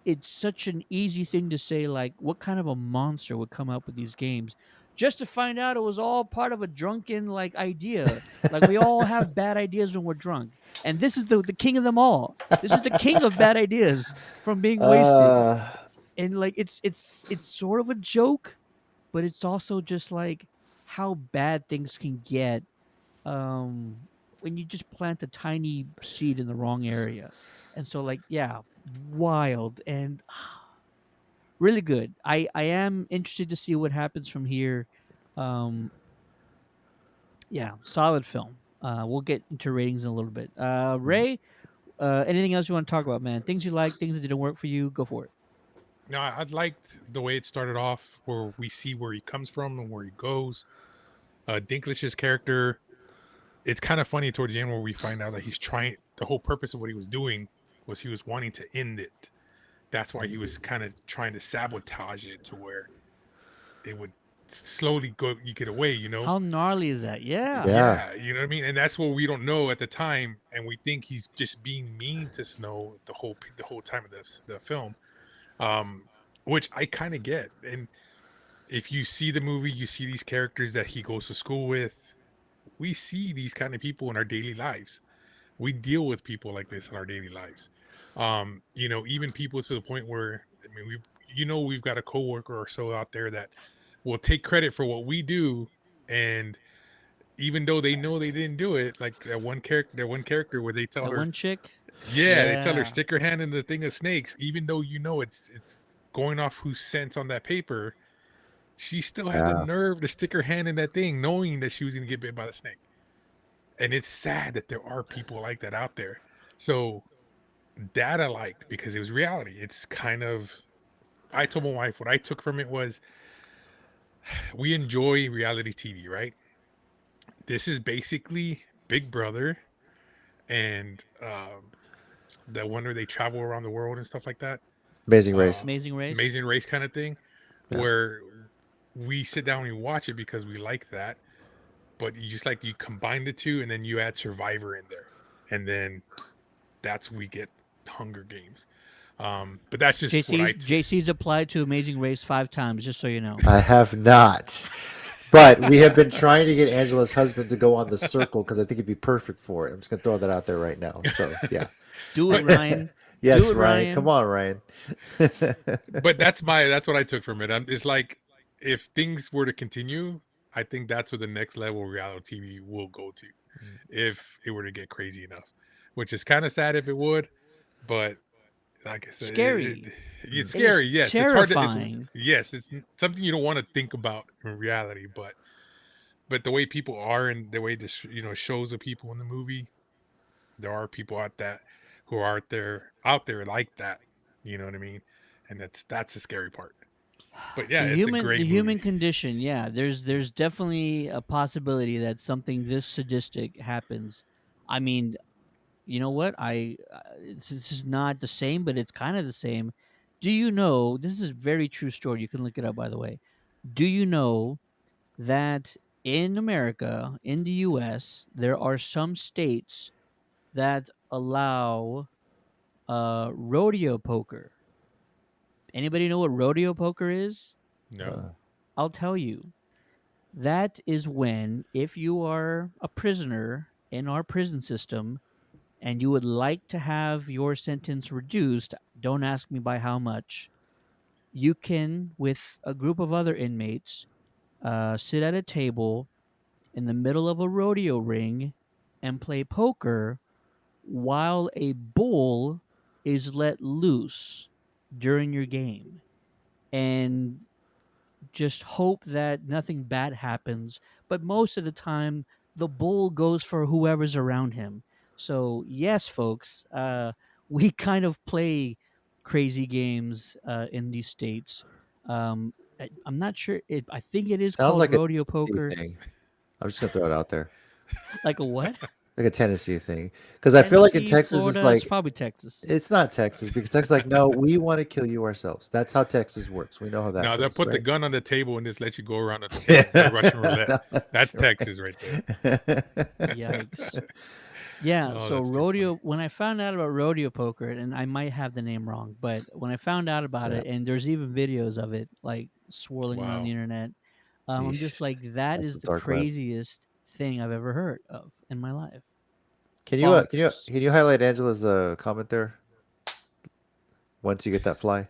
Speaker 1: it's such an easy thing to say, like, what kind of a monster would come up with these games, just to find out it was all part of a drunken like idea. Like, we all have bad ideas when we're drunk, and this is the king of them all. This is the king of bad ideas from being wasted.
Speaker 3: Uh,
Speaker 1: And like, it's sort of a joke, but it's also just like how bad things can get, um when you just plant a tiny seed in the wrong area. And so, like, yeah, wild and really good. I am interested to see what happens from here. um yeah, solid film. We'll get into ratings in a little bit. Ray, anything else you want to talk about, man? Things you like, things that didn't work for you, go for it.
Speaker 2: No, I liked the way it started off, where we see where he comes from and where he goes. Dinklage's character, it's kind of funny towards the end where we find out that he's trying. The whole purpose of what he was doing was he was wanting to end it. That's why he was kind of trying to sabotage it to where it would slowly go you get away.
Speaker 1: How gnarly is that? Yeah.
Speaker 3: yeah.
Speaker 2: Yeah, you know what I mean. And that's what we don't know at the time, and we think he's just being mean to Snow the whole time of the film, um, which I kind of get. And if you see the movie, you see these characters that he goes to school with. We see these kind of people in our daily lives. We deal with people like this in our daily lives. Even people to the point where, I mean, we've got a coworker or so out there that will take credit for what we do, and even though they know they didn't do it, like that one character where they tell
Speaker 1: That
Speaker 2: her,
Speaker 1: one chick.
Speaker 2: yeah, they tell her
Speaker 1: Yeah.
Speaker 2: stick her hand in the thing of snakes, even though it's going off whose scents on that paper, she still had the
Speaker 3: Yeah.
Speaker 2: nerve to stick her hand in that thing, knowing that she was going to get bit by the snake. And it's sad that there are people like that out there. So that I liked because it was reality. It's kind of, I told my wife what I took from it was we enjoy reality TV, right? This is basically Big Brother and the one where they travel around the world and stuff like that.
Speaker 3: Amazing
Speaker 2: Uh,
Speaker 3: Race.
Speaker 1: Amazing Race.
Speaker 2: Amazing Race kind of thing,
Speaker 3: Yeah.
Speaker 2: where we sit down and we watch it because we like that. But you just like you combine the two and then you add Survivor in there, and then that's we get Hunger Games. But that's just what
Speaker 1: JC's applied to Amazing Race 5 times, just so you know.
Speaker 3: I have not. But we have been trying to get Angela's husband to go on the circle because I think he'd be perfect for it. I'm just gonna throw that out there right now. So yeah.
Speaker 1: Do it, Ryan.
Speaker 3: Yes,
Speaker 1: Do it,
Speaker 3: Ryan. Come
Speaker 1: Ryan.
Speaker 3: on, Ryan.
Speaker 2: but that's what I took from it. It's like if things were to continue, I think that's where the next level of reality TV will go to, if it were to get crazy enough. Which is kind of sad if it would, but like I said,
Speaker 1: Scary.
Speaker 2: it's
Speaker 1: It is
Speaker 2: scary. Yes, it's hard to. It's
Speaker 1: terrifying.
Speaker 2: yes, it's something you don't want to think about in reality. But the way people are and the way this shows the people in the movie, there are people out that who are out there like that. You know what I mean? And that's the scary part. But yeah, it's a
Speaker 1: The
Speaker 2: great
Speaker 1: human
Speaker 2: movie.
Speaker 1: condition, yeah. There's definitely a possibility that something this sadistic happens. I mean, you know what? This is not the same, but it's kind of the same. Do you know? This is a very true story. You can look it up, by the way. Do you know that in America, in the U.S., there are some states that allow rodeo poker? Anybody know what rodeo poker is?
Speaker 2: No.
Speaker 3: Uh,
Speaker 1: I'll tell you. That is when, if you are a prisoner in our prison system and you would like to have your sentence reduced, don't ask me by how much, you can, with a group of other inmates, sit at a table in the middle of a rodeo ring and play poker while a bull is let loose during your game. And just hope that nothing bad happens. But most of the time, the bull goes for whoever's around him. So, yes, folks, we kind of play crazy games in these states. I'm not sure. I think it is
Speaker 3: sounds
Speaker 1: called
Speaker 3: like a
Speaker 1: rodeo
Speaker 3: Tennessee
Speaker 1: poker.
Speaker 3: thing. I'm just gonna throw it out there,
Speaker 1: Like a what?
Speaker 3: like a Tennessee thing, because I feel like in
Speaker 1: Tennessee,
Speaker 3: Texas it's
Speaker 1: Florida. It's
Speaker 3: like
Speaker 1: probably Texas.
Speaker 3: it's not Texas because Texas is like no, we want to kill you ourselves. That's how Texas works. We know how that
Speaker 2: No, they'll
Speaker 3: goes,
Speaker 2: put the
Speaker 3: right?
Speaker 2: gun on the table and just let you go around the
Speaker 3: Yeah,
Speaker 2: table like Russian roulette.
Speaker 3: that's
Speaker 2: That's Texas right there.
Speaker 3: right.
Speaker 1: Yikes. Yeah,
Speaker 2: Oh,
Speaker 1: so
Speaker 2: that's too funny.
Speaker 1: rodeo, when I found out about rodeo poker, and I might have the name wrong, but when I found out about
Speaker 3: Yeah,
Speaker 1: it, and there's even videos of it like swirling around the
Speaker 2: Wow.
Speaker 1: internet, I'm just
Speaker 3: yeesh.
Speaker 1: like, that
Speaker 3: That's
Speaker 1: is
Speaker 3: the
Speaker 1: the
Speaker 3: dark web.
Speaker 1: craziest thing I've ever heard of in my life.
Speaker 3: Can you
Speaker 1: Bonkers.
Speaker 3: can you highlight Angela's comment there once you get that fly,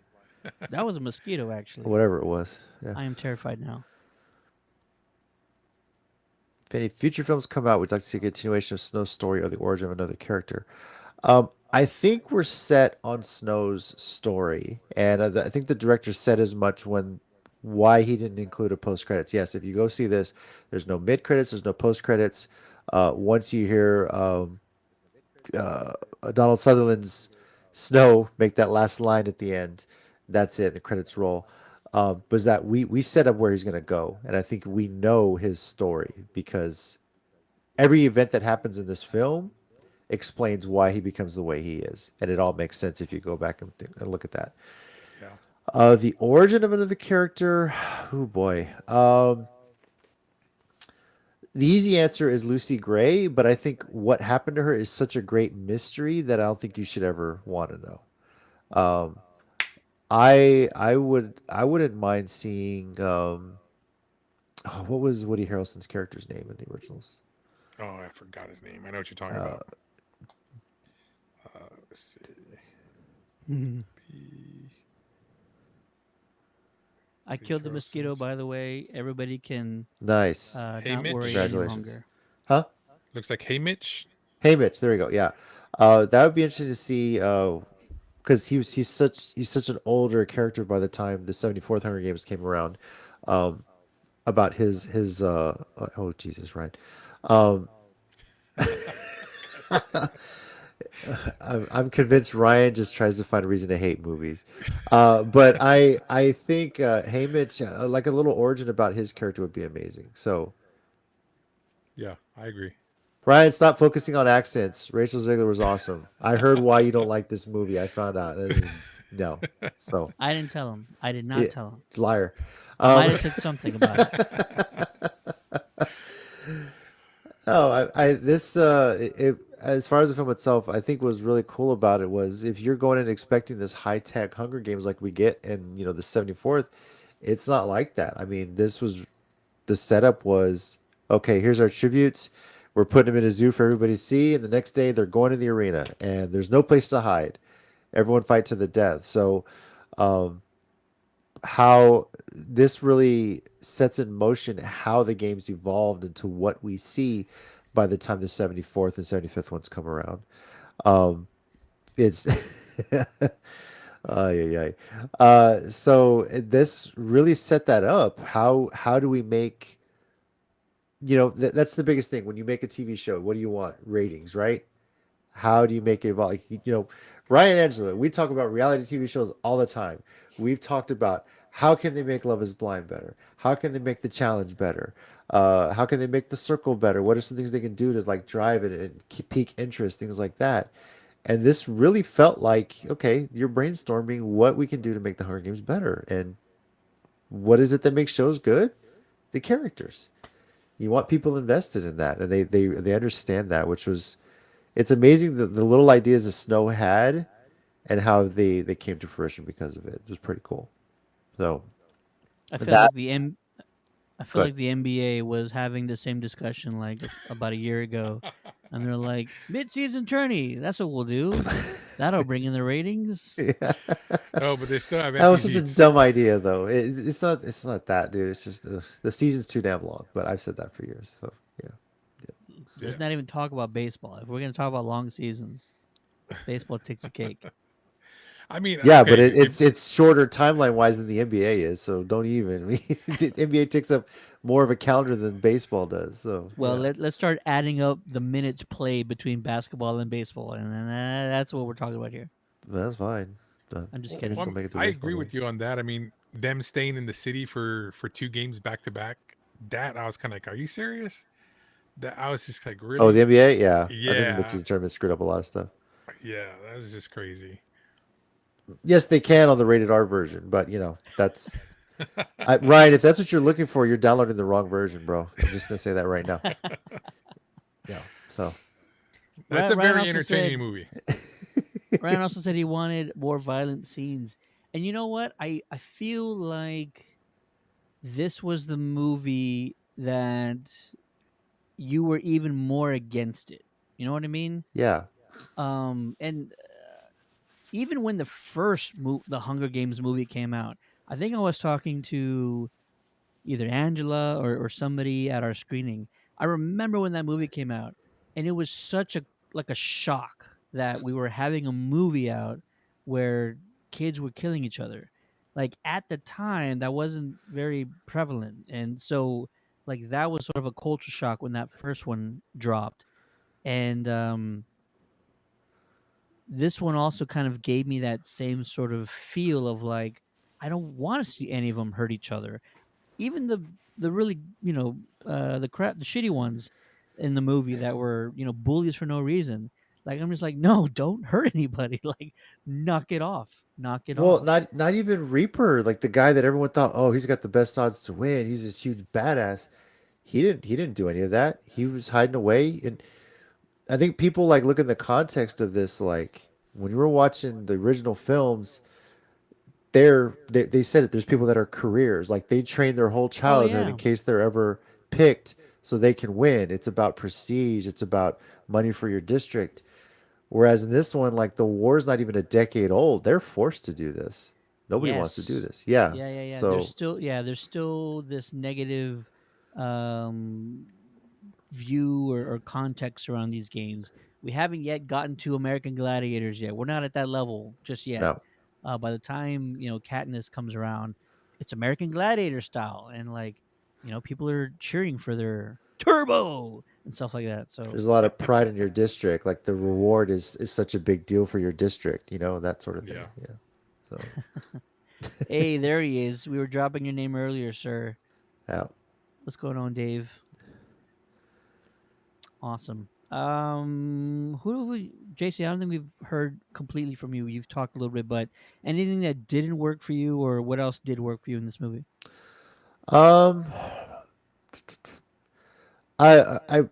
Speaker 1: That was a mosquito,
Speaker 3: or
Speaker 1: actually.
Speaker 3: whatever it was? Yeah.
Speaker 1: I am terrified now.
Speaker 3: If any future films come out, we'd like to see a continuation of Snow's story or the origin of another character. I think we're set on Snow's story, and I think the director said as much when why he didn't include a post credits. Yes, if you go see this, there's no mid credits, there's no post credits. Once you hear uh, Donald Sutherland's Snow make that last line at the end, that's it. The credits roll. Was that we set up where he's going to go, and I think we know his story because every event that happens in this film explains why he becomes the way he is, and it all makes sense if you go back and look at that.
Speaker 2: Yeah.
Speaker 3: The origin of another character, oh boy. The easy answer is Lucy Gray, but I think what happened to her is such a great mystery that I don't think you should ever want to know. Um, I wouldn't mind seeing oh, what was Woody Harrelson's character's name in the originals?
Speaker 2: Oh, I forgot his name. I know what you're talking
Speaker 3: Uh,
Speaker 2: about. Let's see.
Speaker 1: Mhm.
Speaker 2: P-
Speaker 1: I killed the
Speaker 2: Prequel
Speaker 1: mosquito,
Speaker 2: series.
Speaker 1: by the way. Everybody can
Speaker 3: Nice.
Speaker 2: Hey
Speaker 1: not worry
Speaker 2: Mitch.
Speaker 1: any
Speaker 3: Congratulations.
Speaker 1: longer.
Speaker 3: Huh?
Speaker 2: Looks like Hey Mitch.
Speaker 3: Hey, Mitch. There we go. Yeah. That would be interesting to see. Because he's such an older character by the time the 74th Hunger Games came around. Um, about his oh Jesus, right. Um, I'm convinced Ryan just tries to find a reason to hate movies. But I think Haymitch, like a little origin about his character would be amazing. So
Speaker 2: Yeah, I agree.
Speaker 3: Ryan, stop focusing on accents. Rachel Zegler was awesome. I heard why you don't like this movie. I found out. No. So
Speaker 1: I didn't tell him. I did not
Speaker 3: yeah,
Speaker 1: tell him.
Speaker 3: liar.
Speaker 1: I might
Speaker 3: Um,
Speaker 1: have said something about it.
Speaker 3: Oh, I this as far as the film itself, I think was really cool about it was if you're going in expecting this high tech Hunger Games like we get in the 74th, it's not like that. I mean, this was the setup was okay. Here's our tributes. We're putting them in a zoo for everybody to see, and the next day they're going to the arena, and there's no place to hide. Everyone fight to the death. So, um, how this really sets in motion how the games evolved into what we see by the time the 74th and 75th ones come around. Um, it's ay, ay, ay. So this really set that up. How do we make that's the biggest thing when you make a TV show. What do you want? Ratings, right? How do you make it evolve? Like, Ryan and Angela, we talk about reality TV shows all the time. We've talked about how can they make Love is Blind better? How can they make The Challenge better? How can they make The Circle better? What are some things they can do to like drive it and keep pique interest, things like that? And this really felt like, okay, you're brainstorming what we can do to make the Hunger Games better. And what is it that makes shows good? The characters. You want people invested in that, and they understand that, which was it's amazing the little ideas that Snow had and how they came to fruition because of it. It was pretty cool. So
Speaker 1: I feel
Speaker 3: that
Speaker 1: like I feel
Speaker 3: good.
Speaker 1: like the NBA was having the same discussion like about a year ago, and they're like mid-season tourney. That's what we'll do. That'll bring in the ratings.
Speaker 3: Yeah.
Speaker 2: Oh, but they still have
Speaker 3: That
Speaker 2: empty
Speaker 3: was such a
Speaker 2: seats.
Speaker 3: dumb idea, though. It's not that, dude. It's just the season's too damn long. But I've said that for years. So yeah,
Speaker 2: Yeah.
Speaker 1: Let's not even talk about baseball. If we're gonna talk about long seasons, baseball takes the cake.
Speaker 2: I mean,
Speaker 3: yeah. But
Speaker 2: okay,
Speaker 3: it's shorter timeline wise than the NBA is. So don't even. The NBA takes up more of a calendar than baseball does. So
Speaker 1: Well,
Speaker 3: yeah,
Speaker 1: let's start adding up the minutes played between basketball and baseball, and then that's what we're talking about here.
Speaker 3: that's fine.
Speaker 1: I'm just
Speaker 3: I guess
Speaker 1: kidding.
Speaker 3: don't make it to a
Speaker 2: I
Speaker 3: baseball
Speaker 2: agree
Speaker 3: game.
Speaker 2: with you on that. I mean, them staying in the city for two games back to back. That I was kind of like, are you serious? That I was just like,
Speaker 3: Oh, the
Speaker 2: really?
Speaker 3: NBA, yeah. I think the
Speaker 2: Yeah,
Speaker 3: midseason tournament screwed up a lot of stuff.
Speaker 2: yeah. That was just crazy.
Speaker 3: Yes, they can on the rated R version, but that's Ryan. If that's what you're looking for, you're downloading the wrong version, bro. I'm just gonna say that right now. Yeah. So
Speaker 2: That's a
Speaker 1: Ryan
Speaker 2: very
Speaker 1: also
Speaker 2: entertaining
Speaker 1: said
Speaker 2: movie.
Speaker 1: Ryan also said he wanted more violent scenes, and you know what? I feel like this was the movie that you were even more against it. You know what I mean?
Speaker 3: yeah,
Speaker 1: And even when the Hunger Games movie came out, I think I was talking to either Angela or somebody at our screening. I remember when that movie came out, and it was such a like a shock that we were having a movie out where kids were killing each other. Like at the time, that wasn't very prevalent, and so like that was sort of a culture shock when that first one dropped. And this one also kind of gave me that same sort of feel of like I don't want to see any of them hurt each other, even the really the shitty ones in the movie that were bullies for no reason. Like I'm just like, no, don't hurt anybody. Like knock it off, knock it
Speaker 3: well,
Speaker 1: off.
Speaker 3: not even Reaper, like the guy that everyone thought, oh, he's got the best odds to win. He's this huge badass. He didn't do any of that. He was hiding away, and I think people like look in the context of this, like when you were watching the original films, they said it. There's people that are careers, like they train their whole
Speaker 1: Oh
Speaker 3: childhood in
Speaker 1: yeah,
Speaker 3: case they're ever picked, so they can win. It's about prestige. It's about money for your district. Whereas in this one, like the war's not even a decade old. They're forced to do this. Nobody wants to do
Speaker 1: Yes.
Speaker 3: this. Yeah.
Speaker 1: Yeah.
Speaker 3: So
Speaker 1: There's still this negative um view or context around these games. We haven't yet gotten to American Gladiators yet. We're not at that level just yet.
Speaker 3: no,
Speaker 1: By the time Katniss comes around, it's American Gladiator style, and like people are cheering for their turbo and stuff like that. So
Speaker 3: there's a lot of pride in your district. Like the reward is such a big deal for your district. That sort of thing.
Speaker 2: Yeah.
Speaker 3: Yeah. So
Speaker 1: hey, there he is. We were dropping your name earlier, sir.
Speaker 3: yeah.
Speaker 1: What's going on, Dave? Awesome. Who have we, JC? I don't think we've heard completely from you. You've talked a little bit, but anything that didn't work for you, or what else did work for you in this movie?
Speaker 3: Um, I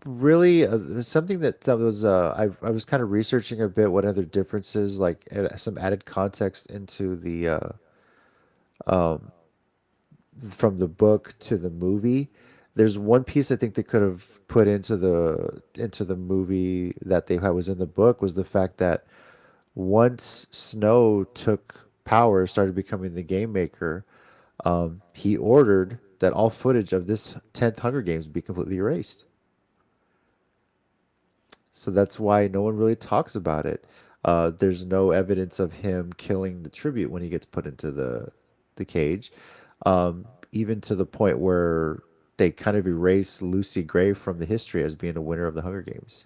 Speaker 3: really something that was I was kind of researching a bit what other differences like some added context into the um from the book to the movie. There's one piece I think they could have put into the movie that they had was in the book was the fact that once Snow took power, started becoming the game maker, he ordered that all footage of this 10th Hunger Games be completely erased. So that's why no one really talks about it. There's no evidence of him killing the tribute when he gets put into the cage, even to the point where they kind of erase Lucy Gray from the history as being a winner of the Hunger Games,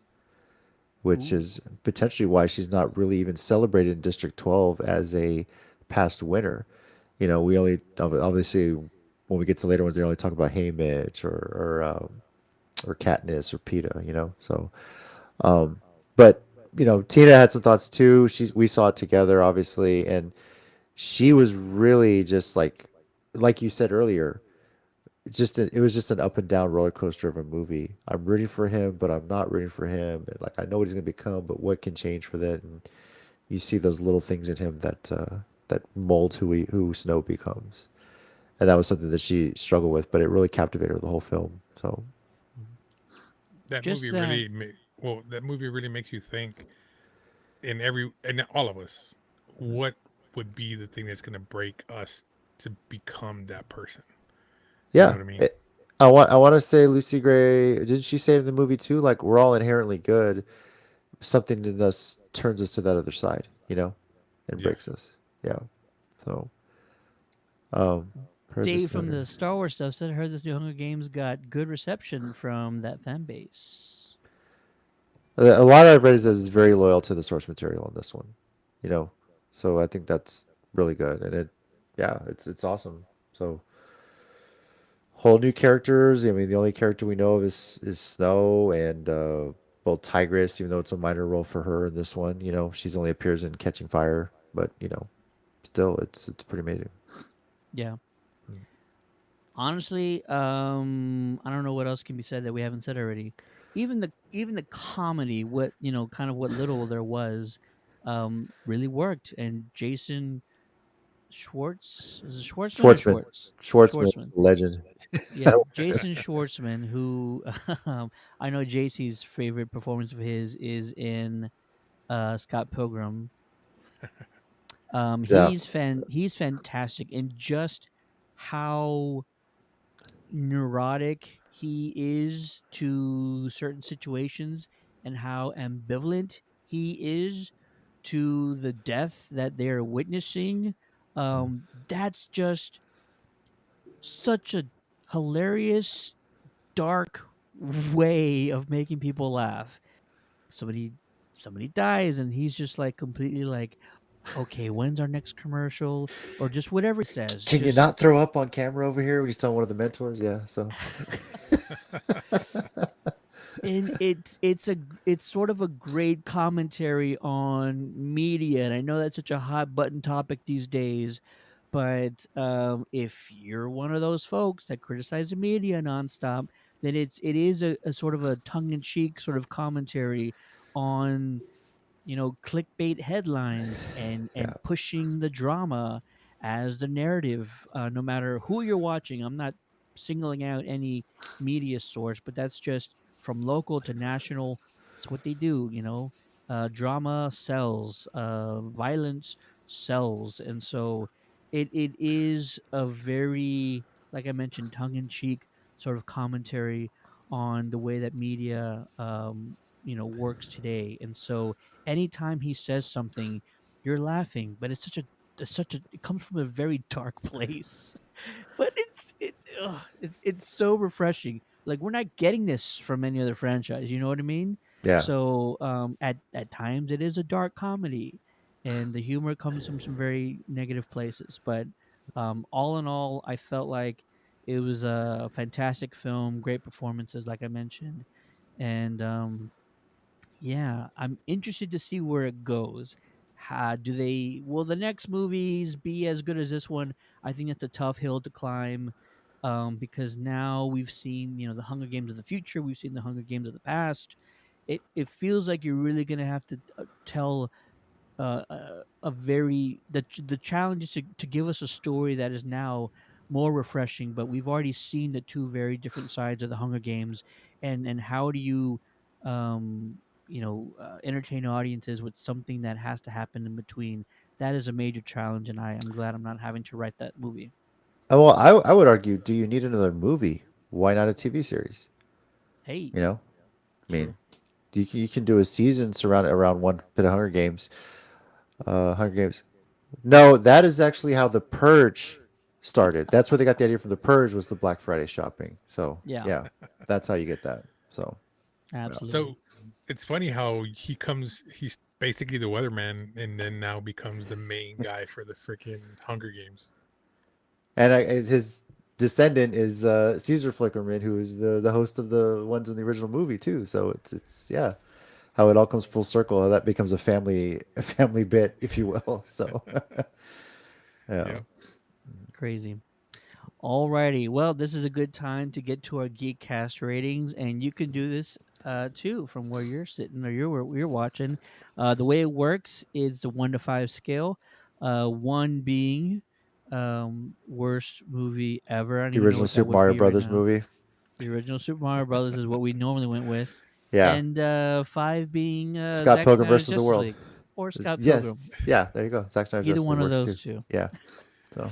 Speaker 3: which
Speaker 1: Ooh,
Speaker 3: is potentially why she's not really even celebrated in District 12 as a past winner. We only obviously when we get to later ones, they only talk about Haymitch or Katniss or Peeta. So um, but Tina had some thoughts too. We saw it together, obviously, and she was really just like you said earlier, it was just an up and down roller coaster of a movie. I'm rooting for him, but I'm not rooting for him, and like I know what he's gonna become, but what can change for that? And you see those little things in him that mold who Snow becomes, and that was something that she struggled with, but it really captivated her the whole film. So
Speaker 2: That
Speaker 1: just
Speaker 2: movie
Speaker 1: that.
Speaker 2: really that movie really makes you think and all of us, what would be the thing that's going to break us to become that person? You know
Speaker 3: yeah,
Speaker 2: what I mean?
Speaker 3: I want to say Lucy Gray. Didn't she say in the movie too? Like we're all inherently good. Something in us turns us to that other side, and breaks
Speaker 2: Yes.
Speaker 3: us. Yeah. So, um, heard
Speaker 1: Dave
Speaker 3: this
Speaker 1: from
Speaker 3: noted.
Speaker 1: the Star Wars stuff said, heard this new Hunger Games got good reception from that fan base.
Speaker 3: A lot I've read is that it's very loyal to the source material in this one, you know. So I think that's really good, and yeah, it's awesome. So whole new characters. I mean, the only character we know of is Snow and well, Tigress, even though it's a minor role for her in this one. She's only appears in Catching Fire, but still, it's pretty amazing.
Speaker 1: Yeah. Honestly, I don't know what else can be said that we haven't said already. Even the comedy, what kind of what little there was, really worked. And Jason Schwartz, is it Schwartzman or
Speaker 3: Schwartzman,
Speaker 1: Schwartz?
Speaker 3: Schwartzman,
Speaker 1: Schwartzman.
Speaker 3: legend.
Speaker 1: Yeah, Jason Schwartzman, who I know JC's favorite performance of his is in Scott Pilgrim.
Speaker 3: Yeah,
Speaker 1: He's fantastic in just how neurotic he is to certain situations and how ambivalent he is to the death that they're witnessing. That's just such a hilarious, dark way of making people laugh. Somebody somebody dies and he's just like completely like, okay, when's our next commercial? Or just whatever he says.
Speaker 3: can you
Speaker 1: Just
Speaker 3: not throw up on camera over here when he's telling one of the mentors? Yeah, so
Speaker 1: and it's sort of a great commentary on media, and I know that's such a hot button topic these days, but if you're one of those folks that criticize the media nonstop, then it is a sort of a tongue-in-cheek sort of commentary on clickbait headlines and
Speaker 3: yeah,
Speaker 1: pushing the drama as the narrative, no matter who you're watching. I'm not singling out any media source, but that's just from local to national. It's what they do. Drama sells, violence sells. And so it is a very, like I mentioned, tongue in cheek sort of commentary on the way that media works today. And so anytime he says something, you're laughing, but it's such a it comes from a very dark place. But it's so refreshing. Like, we're not getting this from any other franchise. You know what I mean?
Speaker 3: Yeah.
Speaker 1: So at times it is a dark comedy, and the humor comes from some very negative places. But all in all, I felt like it was a fantastic film, great performances, like I mentioned, and yeah, I'm interested to see where it goes. Will the next movies be as good as this one? I think it's a tough hill to climb, because now we've seen, the Hunger Games of the future, we've seen the Hunger Games of the past. It feels like you're really gonna have to tell a very the challenge is to give us a story that is now more refreshing, but we've already seen the two very different sides of the Hunger Games. And how do you entertain audiences with something that has to happen in between? That is a major challenge, and I am glad I'm not having to write that movie.
Speaker 3: Well, I would argue, do you need another movie? Why not a TV series?
Speaker 1: Hey,
Speaker 3: You know, I mean,
Speaker 1: true.
Speaker 3: you can do a season surrounded around one bit of Hunger Games. Hunger Games. No, that is actually how the Purge started. That's where they got the idea from the Purge was the Black Friday shopping. So
Speaker 1: Yeah,
Speaker 3: yeah, that's how you get that. So yeah.
Speaker 1: absolutely.
Speaker 2: So it's funny how he's basically the weatherman and then now becomes the main guy for the freaking Hunger Games.
Speaker 3: And his descendant is Caesar Flickerman, who is the host of the ones in the original movie too. So it's yeah, how it all comes full circle. How that becomes a family bit, if you will. So yeah.
Speaker 2: Yep.
Speaker 1: Crazy. Alrighty. Well, this is a good time to get to our Geekcast ratings, and you can do this too from where you're sitting or you're watching. The way it works is the 1 to 5 scale. One being worst movie ever. I don't
Speaker 3: The
Speaker 1: even know
Speaker 3: original
Speaker 1: what that
Speaker 3: Super
Speaker 1: would
Speaker 3: Mario
Speaker 1: be right
Speaker 3: Brothers
Speaker 1: now.
Speaker 3: movie.
Speaker 1: The original Super Mario Brothers is what we normally went with,
Speaker 3: Yeah.
Speaker 1: and five being
Speaker 3: Scott
Speaker 1: Zack
Speaker 3: Pilgrim
Speaker 1: Snyder's
Speaker 3: versus the
Speaker 1: Justice
Speaker 3: World.
Speaker 1: League or Scott Pilgrim.
Speaker 3: Yes. Yeah, there you go. Zack Snyder's
Speaker 1: Either
Speaker 3: Justice League
Speaker 1: one of
Speaker 3: works
Speaker 1: those
Speaker 3: too.
Speaker 1: two.
Speaker 3: Yeah. So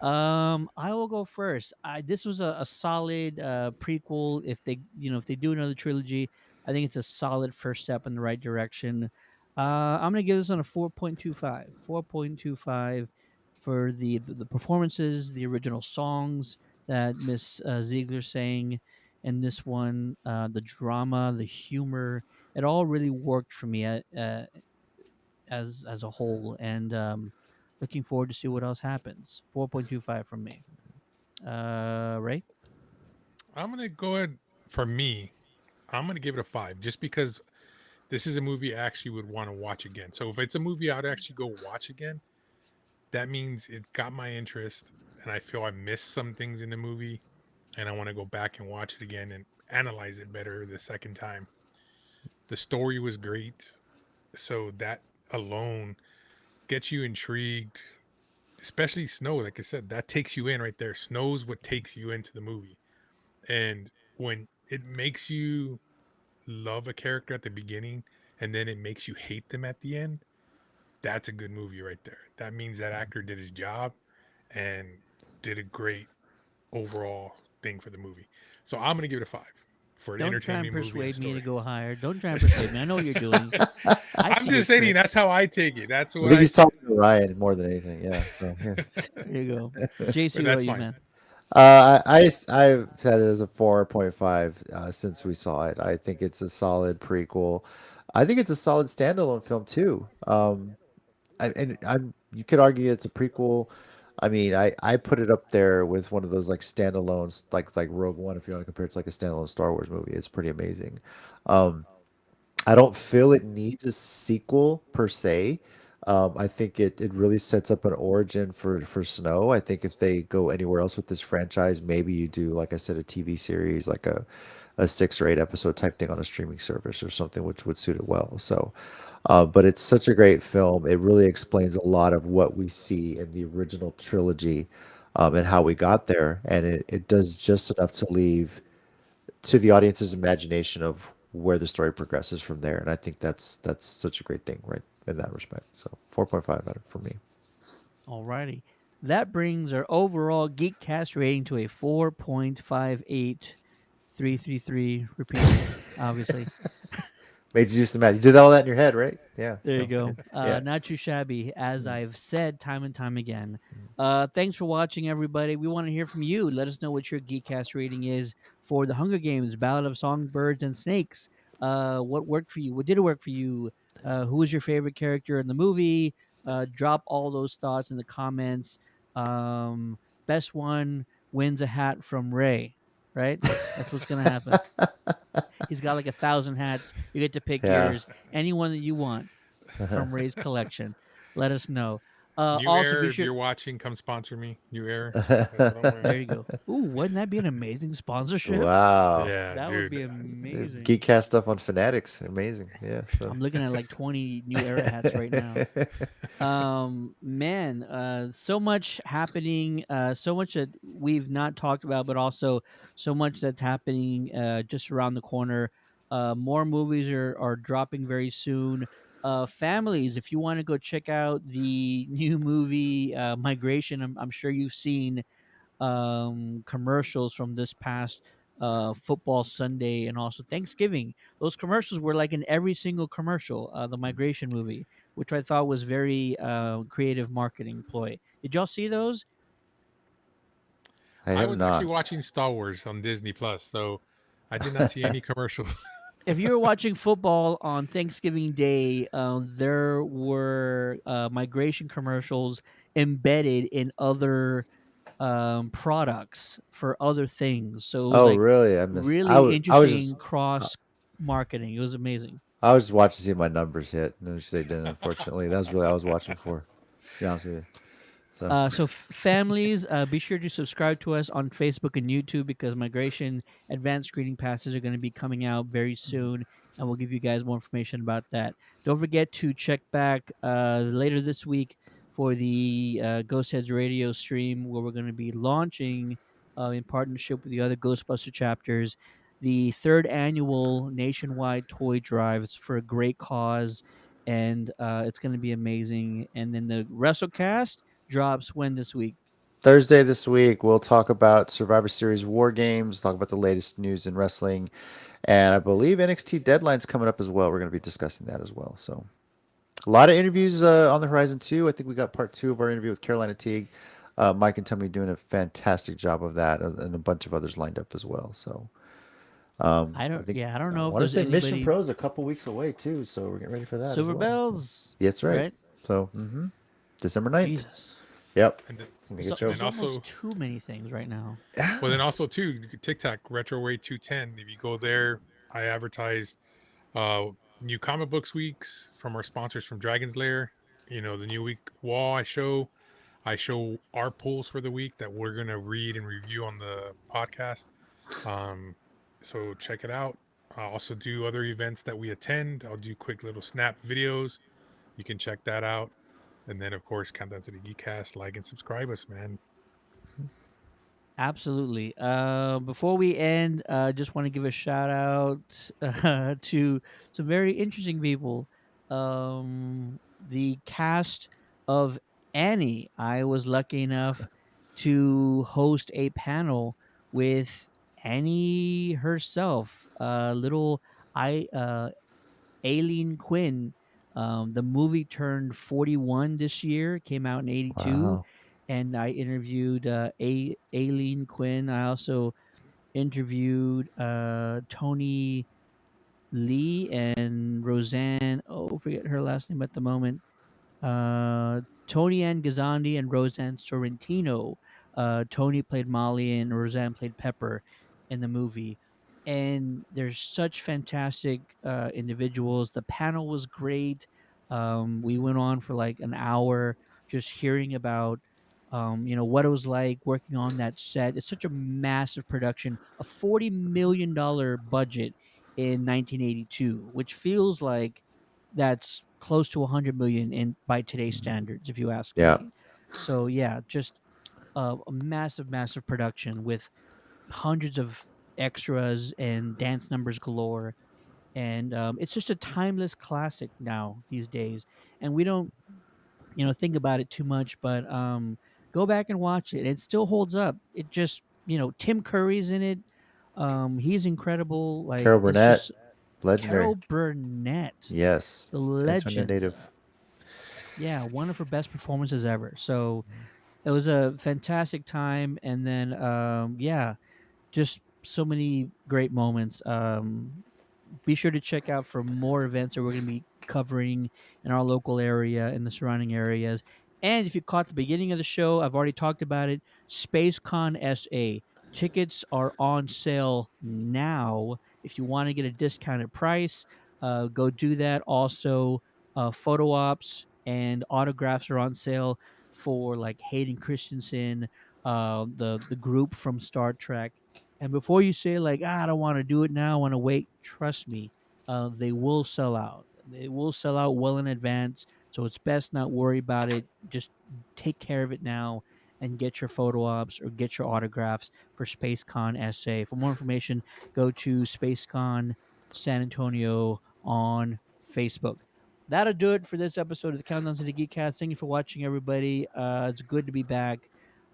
Speaker 1: I will go first. This was a solid prequel. If they do another trilogy, I think it's a solid first step in the right direction. I'm gonna give this on a 4.25. 4.25 for the performances, the original songs that Miss Ziegler sang, and this one, the drama, the humor, it all really worked for me as a whole, and looking forward to see what else happens. 4.25 from me. Ray?
Speaker 2: I'm gonna go ahead for me. I'm gonna give it a 5 just because this is a movie I actually would want to watch again. So if it's a movie I'd actually go watch again, that means it got my interest and I feel I missed some things in the movie and I want to go back and watch it again and analyze it better the second time. The story was great, so that alone gets you intrigued, especially Snow. Like I said, that takes you in right there. Snow's what takes you into the movie. And when it makes you love a character at the beginning and then it makes you hate them at the end, that's a good movie right there. That means that actor did his job and did a great overall thing for the movie. So I'm going to give it a 5 for an
Speaker 1: Don't try and
Speaker 2: entertaining movie and
Speaker 1: persuade me to
Speaker 2: story.
Speaker 1: go higher. Don't try and persuade me. I know what you're doing. I
Speaker 2: I'm
Speaker 1: see your
Speaker 2: just saying that's
Speaker 1: tricks.
Speaker 2: how I take it. That's
Speaker 3: I
Speaker 2: what
Speaker 3: think
Speaker 2: I
Speaker 3: he's
Speaker 2: see.
Speaker 3: talking to Ryan more than anything. Yeah. So here.
Speaker 1: There you go.
Speaker 2: But
Speaker 1: JC, what
Speaker 2: that's
Speaker 1: about you,
Speaker 2: fine.
Speaker 1: man?
Speaker 3: I've said it as a 4.5 since we saw it. I think it's a solid prequel. I think it's a solid standalone film too. And I'm you could argue it's a prequel. I mean, I put it up there with one of those like standalones, like Rogue One. If you want to compare it to like a standalone Star Wars movie, it's pretty amazing. Um, I don't feel it needs a sequel per se. I think it really sets up an origin for Snow. I think if they go anywhere else with this franchise, maybe you do, like I said, a TV series, like a 6 or 8 episode type thing on a streaming service or something, which would suit it well. So, but it's such a great film. It really explains a lot of what we see in the original trilogy, and how we got there, and it does just enough to leave to the audience's imagination of where the story progresses from there. And I think that's such a great thing, right? in that respect. So 4.5 out of for me.
Speaker 1: Alrighty. That brings our overall Geekcast rating to a 4.58333. Repeat, obviously.
Speaker 3: Made you do some math. You did all that in your head, right? Yeah.
Speaker 1: There you
Speaker 3: So
Speaker 1: go.
Speaker 3: yeah.
Speaker 1: Not too shabby, as
Speaker 3: Mm.
Speaker 1: I've said time and time again. Thanks for watching, everybody. We want to hear from you. Let us know what your Geekcast rating is for The Hunger Games, Ballad of Songbirds and Snakes. What worked for you? What didn't work for you? Who was your favorite character in the movie? Drop all those thoughts in the comments. Best one wins a hat from Ray, right? That's what's going to happen. He's got like 1,000 hats. You get to pick
Speaker 3: Yeah.
Speaker 1: yours, any one that you want from Ray's collection. Let us know.
Speaker 2: New
Speaker 1: Also,
Speaker 2: Air,
Speaker 1: be
Speaker 2: if
Speaker 1: sure.
Speaker 2: you're watching, come sponsor me. New Air. That's what I'm
Speaker 1: There
Speaker 2: wearing.
Speaker 1: you go. Ooh, wouldn't that be an amazing sponsorship?
Speaker 3: Wow.
Speaker 2: Yeah,
Speaker 1: That would be
Speaker 2: dude.
Speaker 1: amazing.
Speaker 3: Geekcast stuff on Fanatics. Amazing. Yeah. So.
Speaker 1: I'm looking at like 20 new era hats right now. Man, so much happening, so much that we've not talked about, but also so much that's happening just around the corner. More movies are dropping very soon. Families, if you want to go check out the new movie Migration, I'm sure you've seen commercials from this past football Sunday and also Thanksgiving. Those commercials were like in every single commercial, the Migration movie, which I thought was very creative marketing ploy. Did y'all see those?
Speaker 3: I
Speaker 2: I
Speaker 3: have
Speaker 2: was actually
Speaker 3: not.
Speaker 2: watching Star Wars on Disney Plus, so I did not see any commercials.
Speaker 1: If you were watching football on Thanksgiving Day, there were migration commercials embedded in other products for other things. So it was
Speaker 3: Oh,
Speaker 1: like
Speaker 3: really? I missed.
Speaker 1: really
Speaker 3: I was just
Speaker 1: interesting cross marketing. It was amazing.
Speaker 3: I was just watching to see my numbers hit, which they didn't. Unfortunately, that was really all I was watching for. To be honest with you. So
Speaker 1: Families, be sure to subscribe to us on Facebook and YouTube because migration advanced screening passes are going to be coming out very soon, and we'll give you guys more information about that. Don't forget to check back later this week for the Ghost Heads Radio stream where we're going to be launching, in partnership with the other Ghostbuster chapters, the third annual nationwide toy drive. It's for a great cause, and it's going to be amazing. And then the WrestleCast drops when this week?
Speaker 3: Thursday this week, we'll talk about Survivor Series War Games, talk about the latest news in wrestling, and I believe NXT Deadline's coming up as well. We're going to be discussing that as well. So a lot of interviews on the horizon too. I think we got part 2 of our interview with Carolina Teague. Mike and Tommy doing a fantastic job of that, and a bunch of others lined up as well. So I think
Speaker 1: I don't
Speaker 3: I
Speaker 1: know if
Speaker 3: want to
Speaker 1: there's
Speaker 3: say Mission
Speaker 1: anybody.
Speaker 3: Pro is a couple weeks away too, so we're getting ready for that as
Speaker 1: Silver
Speaker 3: well. So,
Speaker 1: Bells,
Speaker 3: yes, right.
Speaker 1: right?
Speaker 3: So December 9th.
Speaker 1: Jesus.
Speaker 3: Yep,
Speaker 2: and then,
Speaker 3: it's gonna be a good
Speaker 1: So,
Speaker 3: show.
Speaker 2: and then
Speaker 1: there's
Speaker 2: also,
Speaker 1: almost too many things right now.
Speaker 2: well, then also too, TikTok Retroway 210. If you go there, I advertised uh new comic books weeks from our sponsors from Dragon's Lair. You know, the new week wall I show our polls for the week that we're gonna read and review on the podcast. Um, so check it out. I also do other events that we attend. I'll do quick little snap videos. You can check that out. And then, of course, Countdown to the Geekcast. Like and subscribe us, man.
Speaker 1: Absolutely. Before we end, just want to give a shout out to some very interesting people. The cast of Annie. I was lucky enough to host a panel with Annie herself. Little I Aileen Quinn. The movie turned 41 this year. Came out in '82,
Speaker 3: Wow.
Speaker 1: and I interviewed Aileen Quinn. I also interviewed Tony Lee and Roseanne. Oh, forget her last name at the moment. Tony Ann Gazandi and Roseanne Sorrentino. Tony played Molly and Roseanne played Pepper in the movie. And there's such fantastic individuals. The panel was great. We went on for like an hour just hearing about what it was like working on that set. It's such a massive production, a $40 million budget in 1982, which feels like that's close to 100 million in by today's standards, if you ask
Speaker 3: Yeah.
Speaker 1: me. So yeah, just a massive production with hundreds of extras and dance numbers galore. and it's just a timeless classic now these days. And we don't, think about it too much, but go back and watch it. It still holds up. It just, Tim Curry's in it. He's incredible. Like,
Speaker 3: Carol
Speaker 1: it's
Speaker 3: Burnett,
Speaker 1: just
Speaker 3: legendary.
Speaker 1: Carol Burnett,
Speaker 3: Yes,
Speaker 1: the
Speaker 3: San Antonio
Speaker 1: legend.
Speaker 3: native.
Speaker 1: Yeah, one of her best performances ever. So it was a fantastic time. And then, yeah, just so many great moments. Be sure to check out for more events that we're going to be covering in our local area and the surrounding areas. And if you caught the beginning of the show, I've already talked about it. SpaceCon SA tickets are on sale now. If you want to get a discounted price, go do that. Also, photo ops and autographs are on sale for like Hayden Christensen, the group from Star Trek. And before you say like, I don't want to do it now, I want to wait, trust me, they will sell out. They will sell out well in advance. So it's best not worry about it. Just take care of it now and get your photo ops or get your autographs for SpaceCon SA. For more information, go to SpaceCon San Antonio on Facebook. That'll do it for this episode of the Countdown to the Geekcast. Thank you for watching, everybody. It's good to be back.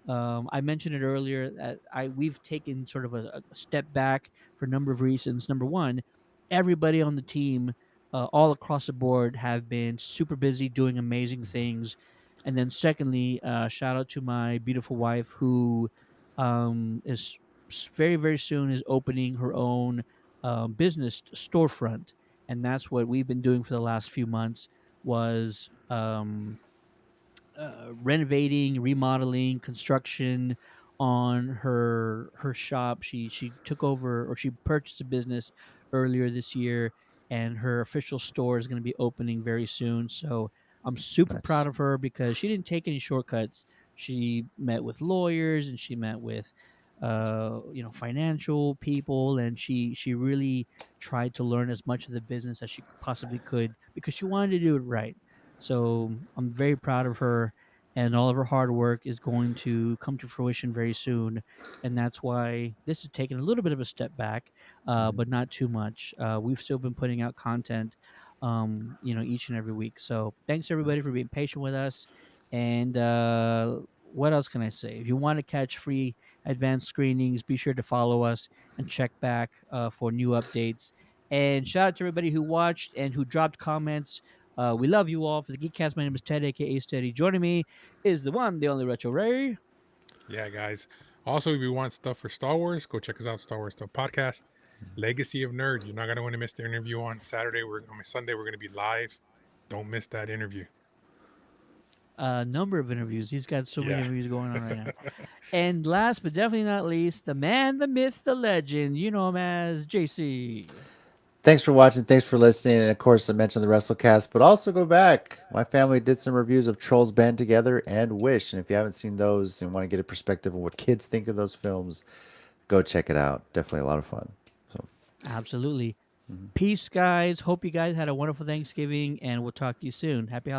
Speaker 1: I mentioned it earlier that we've taken sort of a step back for a number of reasons. Number one, everybody on the team, all across the board, have been super busy doing amazing things. And then secondly, shout out to my beautiful wife who is very very soon is opening her own business storefront, and that's what we've been doing for the last few months was renovating, remodeling, construction on her shop. She took over or she purchased a business earlier this year, and her official store is going to be opening very soon. So I'm super proud
Speaker 3: Nice.
Speaker 1: of her because she didn't take any shortcuts. She met with lawyers and she met with financial people, and she really tried to learn as much of the business as she possibly could because she wanted to do it right. So I'm very proud of her, and all of her hard work is going to come to fruition very soon. And that's why this is taking a little bit of a step back,
Speaker 3: Mhm.
Speaker 1: but not too much. We've still been putting out content, each and every week. So thanks everybody for being patient with us. And what else can I say? If you want to catch free advanced screenings, be sure to follow us and check back for new updates. And shout out to everybody who watched and who dropped comments. We love you all. For the Geekcast, my name is Ted, aka Steady. Joining me is the one, the only Retro Ray.
Speaker 2: Yeah, guys. Also, if you want stuff for Star Wars, go check us out, Star Wars Stuff Podcast. Legacy of Nerd. You're not gonna want to miss the interview on Saturday. We're on Sunday. We're gonna be live. Don't miss that interview.
Speaker 1: A number of interviews. He's got so many
Speaker 2: Yeah.
Speaker 1: interviews going on right now. And last but definitely not least, the man, the myth, the legend. You know him as JC.
Speaker 3: Thanks for watching. Thanks for listening. And of course, I mentioned the WrestleCast, but also go back. My family did some reviews of Trolls Band Together and Wish. And if you haven't seen those and want to get a perspective of what kids think of those films, go check it out. Definitely a lot of fun. So,
Speaker 1: Absolutely.
Speaker 3: mhm.
Speaker 1: Peace, guys. Hope you guys had a wonderful Thanksgiving, and we'll talk to you soon. Happy holidays.